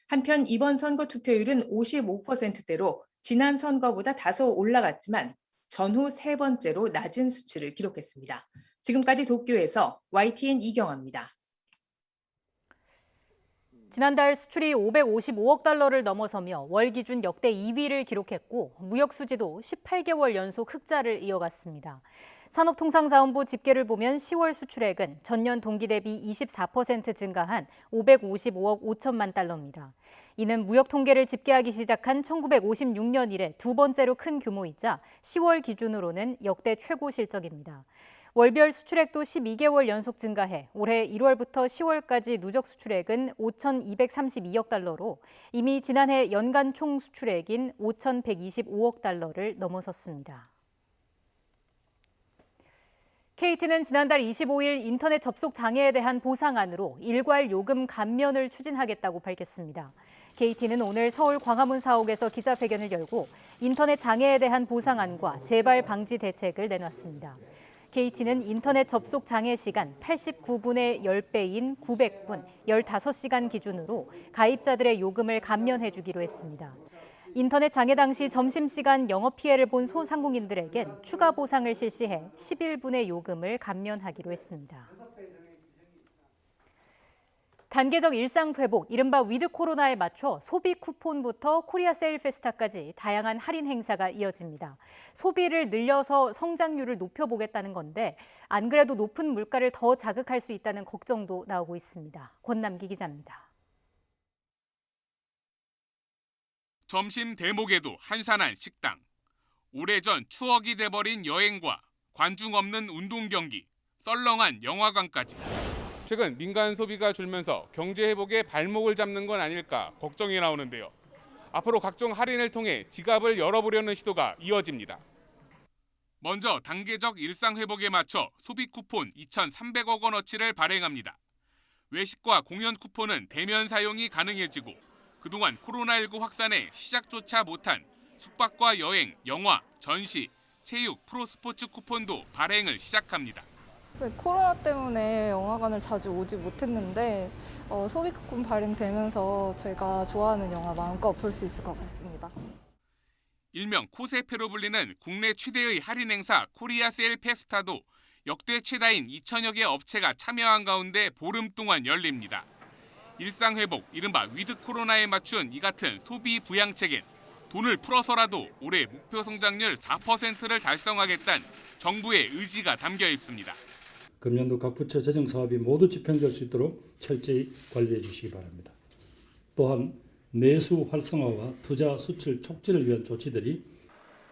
한편 이번 선거 투표율은 55%대로 지난 선거보다 다소 올라갔지만 전후 세 번째로 낮은 수치를 기록했습니다. 지금까지 도쿄에서 YTN 이경아입니다. 지난달 수출이 555억 달러를 넘어서며 월 기준 역대 2위를 기록했고 무역 수지도 18개월 연속 흑자를 이어갔습니다. 산업통상자원부 집계를 보면 10월 수출액은 전년 동기 대비 24% 증가한 555억 5천만 달러입니다. 이는 무역 통계를 집계하기 시작한 1956년 이래 두 번째로 큰 규모이자 10월 기준으로는 역대 최고 실적입니다. 월별 수출액도 12개월 연속 증가해 올해 1월부터 10월까지 누적 수출액은 5,232억 달러로 이미 지난해 연간 총 수출액인 5,125억 달러를 넘어섰습니다. KT는 지난달 25일 인터넷 접속 장애에 대한 보상안으로 일괄 요금 감면을 추진하겠다고 밝혔습니다. KT는 오늘 서울 광화문 사옥에서 기자회견을 열고 인터넷 장애에 대한 보상안과 재발 방지 대책을 내놨습니다. KT는 인터넷 접속 장애 시간 89분의 10배인 900분, 15시간 기준으로 가입자들의 요금을 감면해 주기로 했습니다. 인터넷 장애 당시 점심시간 영업 피해를 본 소상공인들에겐 추가 보상을 실시해 11분의 요금을 감면하기로 했습니다. 단계적 일상 회복, 이른바 위드 코로나에 맞춰 소비 쿠폰부터 코리아 세일 페스타까지 다양한 할인 행사가 이어집니다. 소비를 늘려서 성장률을 높여보겠다는 건데 안 그래도 높은 물가를 더 자극할 수 있다는 걱정도 나오고 있습니다. 권남기 기자입니다. 점심 대목에도 한산한 식당. 오래전 추억이 돼버린 여행과 관중 없는 운동 경기, 썰렁한 영화관까지. 최근 민간 소비가 줄면서 경제 회복에 발목을 잡는 건 아닐까 걱정이 나오는데요. 앞으로 각종 할인을 통해 지갑을 열어보려는 시도가 이어집니다. 먼저 단계적 일상 회복에 맞춰 소비 쿠폰 2,300억 원어치를 발행합니다. 외식과 공연 쿠폰은 대면 사용이 가능해지고 그동안 코로나19 확산에 시작조차 못한 숙박과 여행, 영화, 전시, 체육, 프로스포츠 쿠폰도 발행을 시작합니다. 네, 코로나 때문에 영화관을 자주 오지 못했는데 소비크폰 발행되면서 제가 좋아하는 영화 마음껏 볼 수 있을 것 같습니다. 일명 코세페로 불리는 국내 최대의 할인 행사 코리아 세일 페스타도 역대 최다인 2천여 개 업체가 참여한 가운데 보름 동안 열립니다. 일상회복, 이른바 위드 코로나에 맞춘 이 같은 소비 부양책엔 돈을 풀어서라도 올해 목표 성장률 4%를 달성하겠다는 정부의 의지가 담겨 있습니다. 금년도 각 부처 재정 사업이 모두 집행될 수 있도록 철저히 관리해 주시기 바랍니다. 또한 내수 활성화와 투자 수출 촉진을 위한 조치들이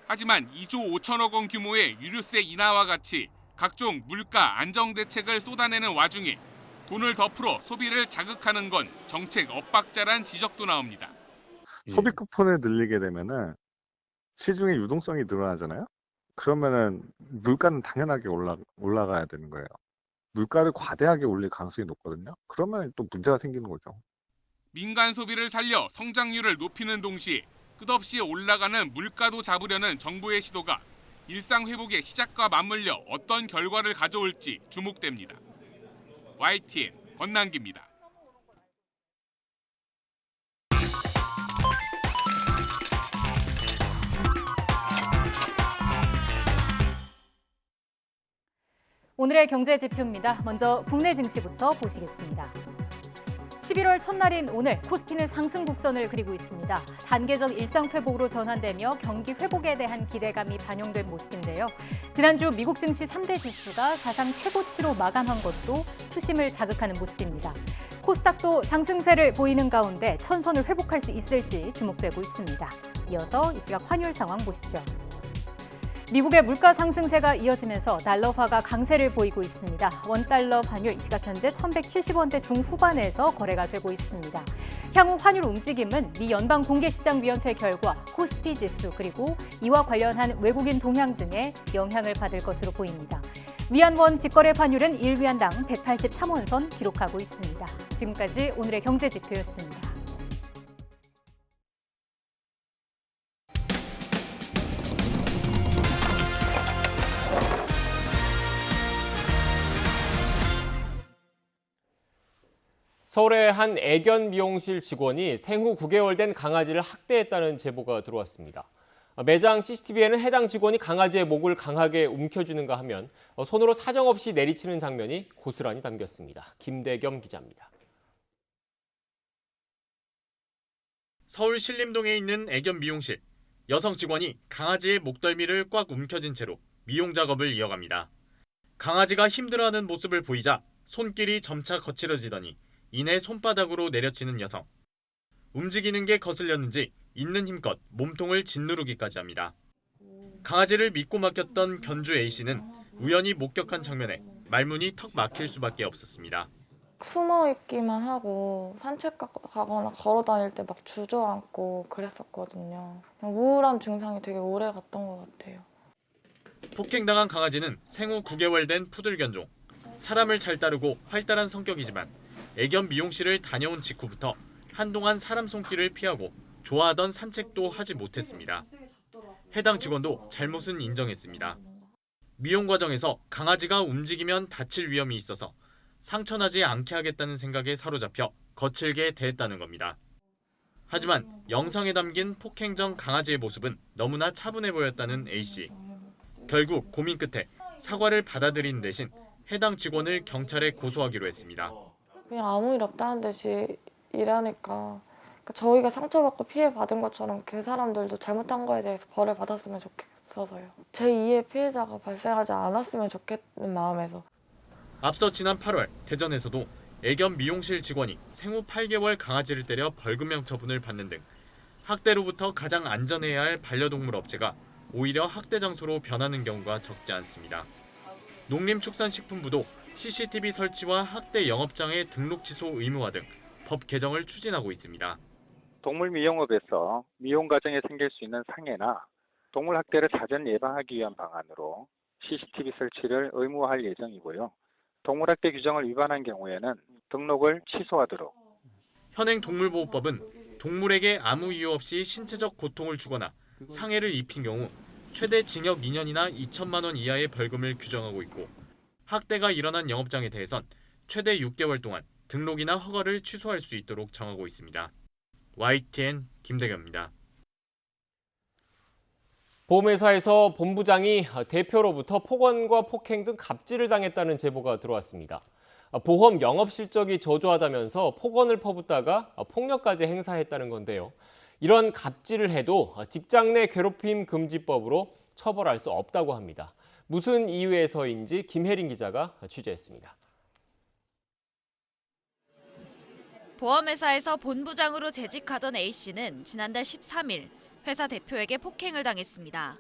하지만 2조 5천억 원 규모의 유류세 인하와 같이 각종 물가 안정 대책을 쏟아내는 와중에 돈을 더 풀어 소비를 자극하는 건 정책 엇박자란 지적도 나옵니다. 소비 쿠폰을 늘리게 되면은 시중의 유동성이 늘어나잖아요. 그러면은 물가는 당연하게 올라가야 되는 거예요. 물가를 과대하게 올릴 가능성이 높거든요. 그러면 또 문제가 생기는 거죠. 민간 소비를 살려 성장률을 높이는 동시에 끝없이 올라가는 물가도 잡으려는 정부의 시도가 일상 회복의 시작과 맞물려 어떤 결과를 가져올지 주목됩니다. YTN 권남기입니다. 오늘의 경제 지표입니다. 먼저 국내 증시부터 보시겠습니다. 11월 첫날인 오늘 코스피는 상승 곡선을 그리고 있습니다. 단계적 일상 회복으로 전환되며 경기 회복에 대한 기대감이 반영된 모습인데요. 지난주 미국 증시 3대 지수가 사상 최고치로 마감한 것도 투심을 자극하는 모습입니다. 코스닥도 상승세를 보이는 가운데 천선을 회복할 수 있을지 주목되고 있습니다. 이어서 이 시각 환율 상황 보시죠. 미국의 물가 상승세가 이어지면서 달러화가 강세를 보이고 있습니다. 원달러 환율 이 시각 현재 1,170원대 중후반에서 거래가 되고 있습니다. 향후 환율 움직임은 미 연방공개시장위원회 결과 코스피 지수 그리고 이와 관련한 외국인 동향 등에 영향을 받을 것으로 보입니다. 위안원 직거래 환율은 1위안당 183원 선 기록하고 있습니다. 지금까지 오늘의 경제지표였습니다. 서울의 한 애견 미용실 직원이 생후 9개월 된 강아지를 학대했다는 제보가 들어왔습니다. 매장 CCTV에는 해당 직원이 강아지의 목을 강하게 움켜쥐는가 하면 손으로 사정없이 내리치는 장면이 고스란히 담겼습니다. 김대겸 기자입니다. 서울 신림동에 있는 애견 미용실. 여성 직원이 강아지의 목덜미를 꽉 움켜쥔 채로 미용 작업을 이어갑니다. 강아지가 힘들어하는 모습을 보이자 손길이 점차 거칠어지더니 이내 손바닥으로 내려치는 여성. 움직이는 게 거슬렸는지 있는 힘껏 몸통을 짓누르기까지 합니다. 강아지를 믿고 맡겼던 견주 A씨는 우연히 목격한 장면에 말문이 턱 막힐 수밖에 없었습니다. 숨어 있기만 하고 산책 가거나 걸어 다닐 때 막 주저앉고 그랬었거든요. 그냥 우울한 증상이 되게 오래 갔던 것 같아요. 폭행당한 강아지는 생후 9개월 된 푸들 견종. 사람을 잘 따르고 활달한 성격이지만 애견 미용실을 다녀온 직후부터 한동안 사람 손길을 피하고 좋아하던 산책도 하지 못했습니다. 해당 직원도 잘못은 인정했습니다. 미용 과정에서 강아지가 움직이면 다칠 위험이 있어서 상처나지 않게 하겠다는 생각에 사로잡혀 거칠게 대했다는 겁니다. 하지만 영상에 담긴 폭행 전 강아지의 모습은 너무나 차분해 보였다는 A씨. 결국 고민 끝에 사과를 받아들인 대신 해당 직원을 경찰에 고소하기로 했습니다. 그냥 아무 일 없다는 듯이 일하니까 저희가 상처받고 피해받은 것처럼 그 사람들도 잘못한 거에 대해서 벌을 받았으면 좋겠어서요. 제2의 피해자가 발생하지 않았으면 좋겠는 마음에서. 앞서 지난 8월 대전에서도 애견 미용실 직원이 생후 8개월 강아지를 때려 벌금형 처분을 받는 등 학대로부터 가장 안전해야 할 반려동물 업체가 오히려 학대 장소로 변하는 경우가 적지 않습니다. 농림축산식품부도 CCTV 설치와 학대 영업장의 등록 취소 의무화 등 법 개정을 추진하고 있습니다. 동물 미용업에서 미용 과정에 생길 수 있는 상해나 동물 학대를 사전 예방하기 위한 방안으로 CCTV 설치를 의무화할 예정이고요. 동물 학대 규정을 위반한 경우에는 등록을 취소하도록. 현행 동물보호법은 동물에게 아무 이유 없이 신체적 고통을 주거나 상해를 입힌 경우 최대 징역 2년이나 2천만 원 이하의 벌금을 규정하고 있고 학대가 일어난 영업장에 대해선 최대 6개월 동안 등록이나 허가를 취소할 수 있도록 정하고 있습니다. YTN 김대겸입니다. 보험회사에서 본부장이 대표로부터 폭언과 폭행 등 갑질을 당했다는 제보가 들어왔습니다. 보험 영업 실적이 저조하다면서 폭언을 퍼붓다가 폭력까지 행사했다는 건데요. 이런 갑질을 해도 직장 내 괴롭힘 금지법으로 처벌할 수 없다고 합니다. 무슨 이유에서인지 김혜린 기자가 취재했습니다. 보험회사에서 본부장으로 재직하던 A씨는 지난달 13일 회사 대표에게 폭행을 당했습니다.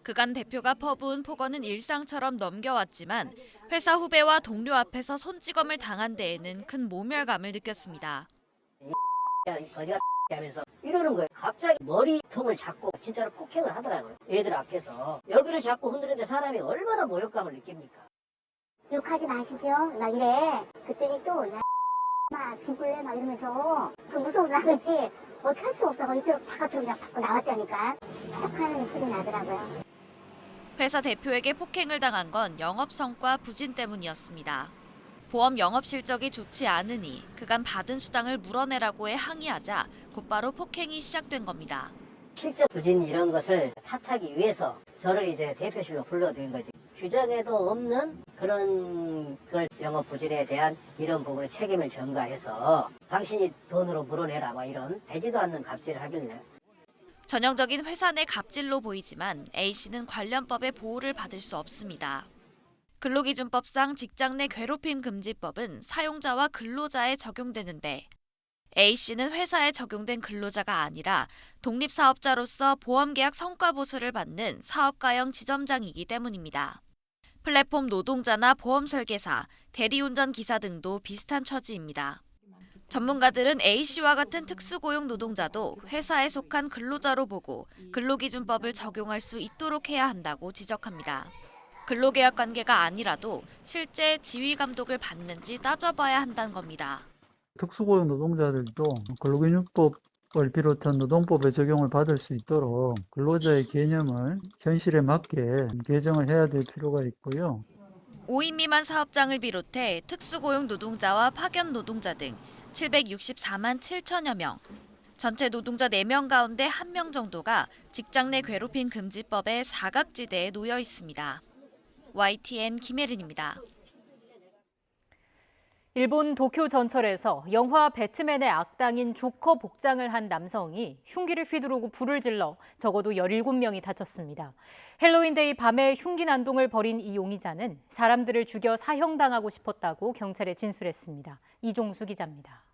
그간 대표가 퍼부은 폭언은 일상처럼 넘겨왔지만 회사 후배와 동료 앞에서 손찌검을 당한 데에는 큰 모멸감을 느꼈습니다. 어디가 하면서 이러는 거예요. 갑자기 머리통을 잡고 진짜로 폭행을 하더라고요. 애들 앞에서. 여기를 자꾸 흔드는데 사람이 얼마나 모욕감을 느낍니까? 욕하지 마시죠. 막 이래. 그랬더니 또 막 죽을래 막 이러면서 그 무서워서 나갔지. 어떻게 할 수 없어. 이쪽으로 바깥으로 그냥 받고 나왔다니까. 퍽 하는 소리 나더라고요. 회사 대표에게 폭행을 당한 건 영업 성과 부진 때문이었습니다. 보험 영업 실적이 좋지 않으니 그간 받은 수당을 물어내라고 해 항의하자 곧바로 폭행이 시작된 겁니다. 실적 부진 이런 것을 탓하기 위해서 저를 이제 대표실로 불러들인 거지. 규정에도 없는 그런 걸 영업 부진에 대한 이런 부분에 책임을 전가해서 당신이 돈으로 물어내라 뭐 이런 되지도 않는 갑질을 하길래. 전형적인 회사 내 갑질로 보이지만 A씨는 관련 법의 보호를 받을 수 없습니다. 근로기준법상 직장 내 괴롭힘 금지법은 사용자와 근로자에 적용되는데 A씨는 회사에 적용된 근로자가 아니라 독립사업자로서 보험계약 성과보수를 받는 사업가형 지점장이기 때문입니다. 플랫폼 노동자나 보험설계사, 대리운전 기사 등도 비슷한 처지입니다. 전문가들은 A씨와 같은 특수고용 노동자도 회사에 속한 근로자로 보고 근로기준법을 적용할 수 있도록 해야 한다고 지적합니다. 근로계약 관계가 아니라도 실제 지휘 감독을 받는지 따져봐야 한다는 겁니다. 특수고용 노동자들도 근로기준법을 비롯한 노동법의 적용을 받을 수 있도록 근로자의 개념을 현실에 맞게 개정을 해야 될 필요가 있고요. 5인 미만 사업장을 비롯해 특수고용 노동자와 파견 노동자 등 764만 7천여 명, 전체 노동자 4명 가운데 1명 정도가 직장 내 괴롭힘 금지법의 사각지대에 놓여 있습니다. YTN 김혜린입니다. 일본 도쿄 전철에서 영화 배트맨의 악당인 조커 복장을 한 남성이 흉기를 휘두르고 불을 질러 적어도 17명이 다쳤습니다. 헬로윈데이 밤에 흉기 난동을 벌인 이 용의자는 사람들을 죽여 사형당하고 싶었다고 경찰에 진술했습니다. 이종수 기자입니다.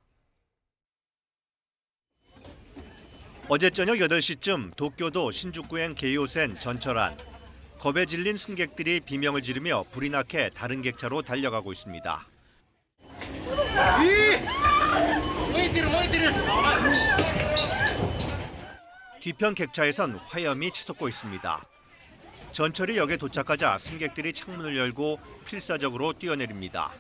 어제 저녁 8시쯤 도쿄도 신주쿠행 게이오센 전철 안. 겁에 질린 승객들이 비명을 지르며 불이 나게 다른 객차로 달려가고 있습니다. 뒤편 객차에선 화염이 치솟고 있습니다. 전철이 역에 도착하자 승객들이 창문을 열고 필사적으로 뛰어내립니다.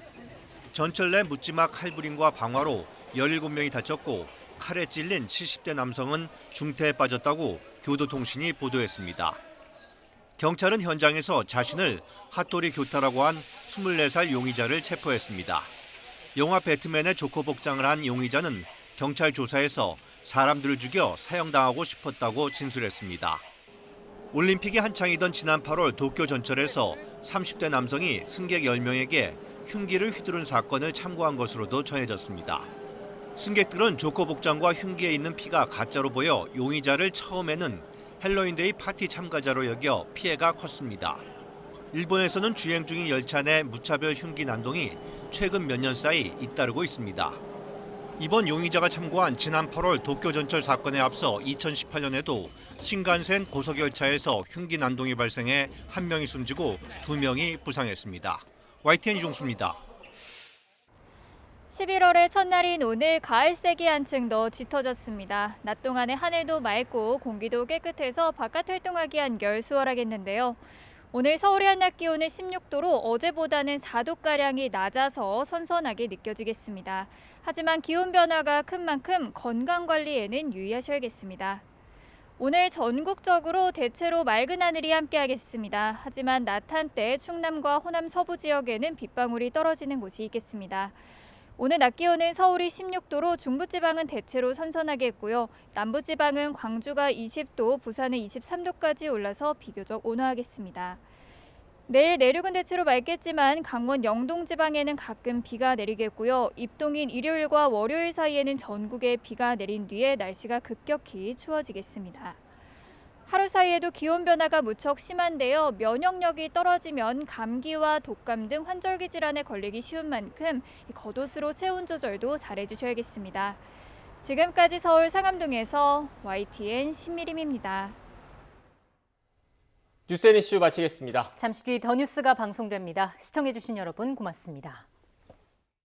전철 내 묻지마 칼부림과 방화로 17명이 다쳤고 칼에 찔린 70대 남성은 중태에 빠졌다고 교도통신이 보도했습니다. 경찰은 현장에서 자신을 핫도리 교타라고 한 24살 용의자를 체포했습니다. 영화 배트맨의 조커 복장을 한 용의자는 경찰 조사에서 사람들을 죽여 사형당하고 싶었다고 진술했습니다. 올림픽이 한창이던 지난 8월 도쿄 전철에서 30대 남성이 승객 10명에게 흉기를 휘두른 사건을 참고한 것으로도 전해졌습니다. 승객들은 조커 복장과 흉기에 있는 피가 가짜로 보여 용의자를 처음에는 헬로윈데이 파티 참가자로 여겨 피해가 컸습니다. 일본에서는 주행 중인 열차 내 무차별 흉기 난동이 최근 몇 년 사이 잇따르고 있습니다. 이번 용의자가 참고한 지난 8월 도쿄 전철 사건에 앞서 2018년에도 신간센 고속열차에서 흉기 난동이 발생해 1명이 숨지고 2명이 부상했습니다. YTN 이종수입니다. 11월의 첫날인 오늘 가을색이 한층 더 짙어졌습니다. 낮 동안에 하늘도 맑고 공기도 깨끗해서 바깥 활동하기 한결 수월하겠는데요. 오늘 서울의 한낮 기온은 16도로 어제보다는 4도가량이 낮아서 선선하게 느껴지겠습니다. 하지만 기온 변화가 큰 만큼 건강 관리에는 유의하셔야겠습니다. 오늘 전국적으로 대체로 맑은 하늘이 함께하겠습니다. 하지만 낮 한때 충남과 호남 서부 지역에는 빗방울이 떨어지는 곳이 있겠습니다. 오늘 낮 기온은 서울이 16도로 중부지방은 대체로 선선하겠고요. 남부지방은 광주가 20도, 부산은 23도까지 올라서 비교적 온화하겠습니다. 내일 내륙은 대체로 맑겠지만 강원 영동 지방에는 가끔 비가 내리겠고요. 입동인 일요일과 월요일 사이에는 전국에 비가 내린 뒤에 날씨가 급격히 추워지겠습니다. 하루 사이에도 기온 변화가 무척 심한데요. 면역력이 떨어지면 감기와 독감 등 환절기 질환에 걸리기 쉬운 만큼 겉옷으로 체온 조절도 잘해주셔야겠습니다. 지금까지 서울 상암동에서 YTN 신미림입니다. 뉴스앤이슈 마치겠습니다. 잠시 뒤 더 뉴스가 방송됩니다. 시청해주신 여러분 고맙습니다.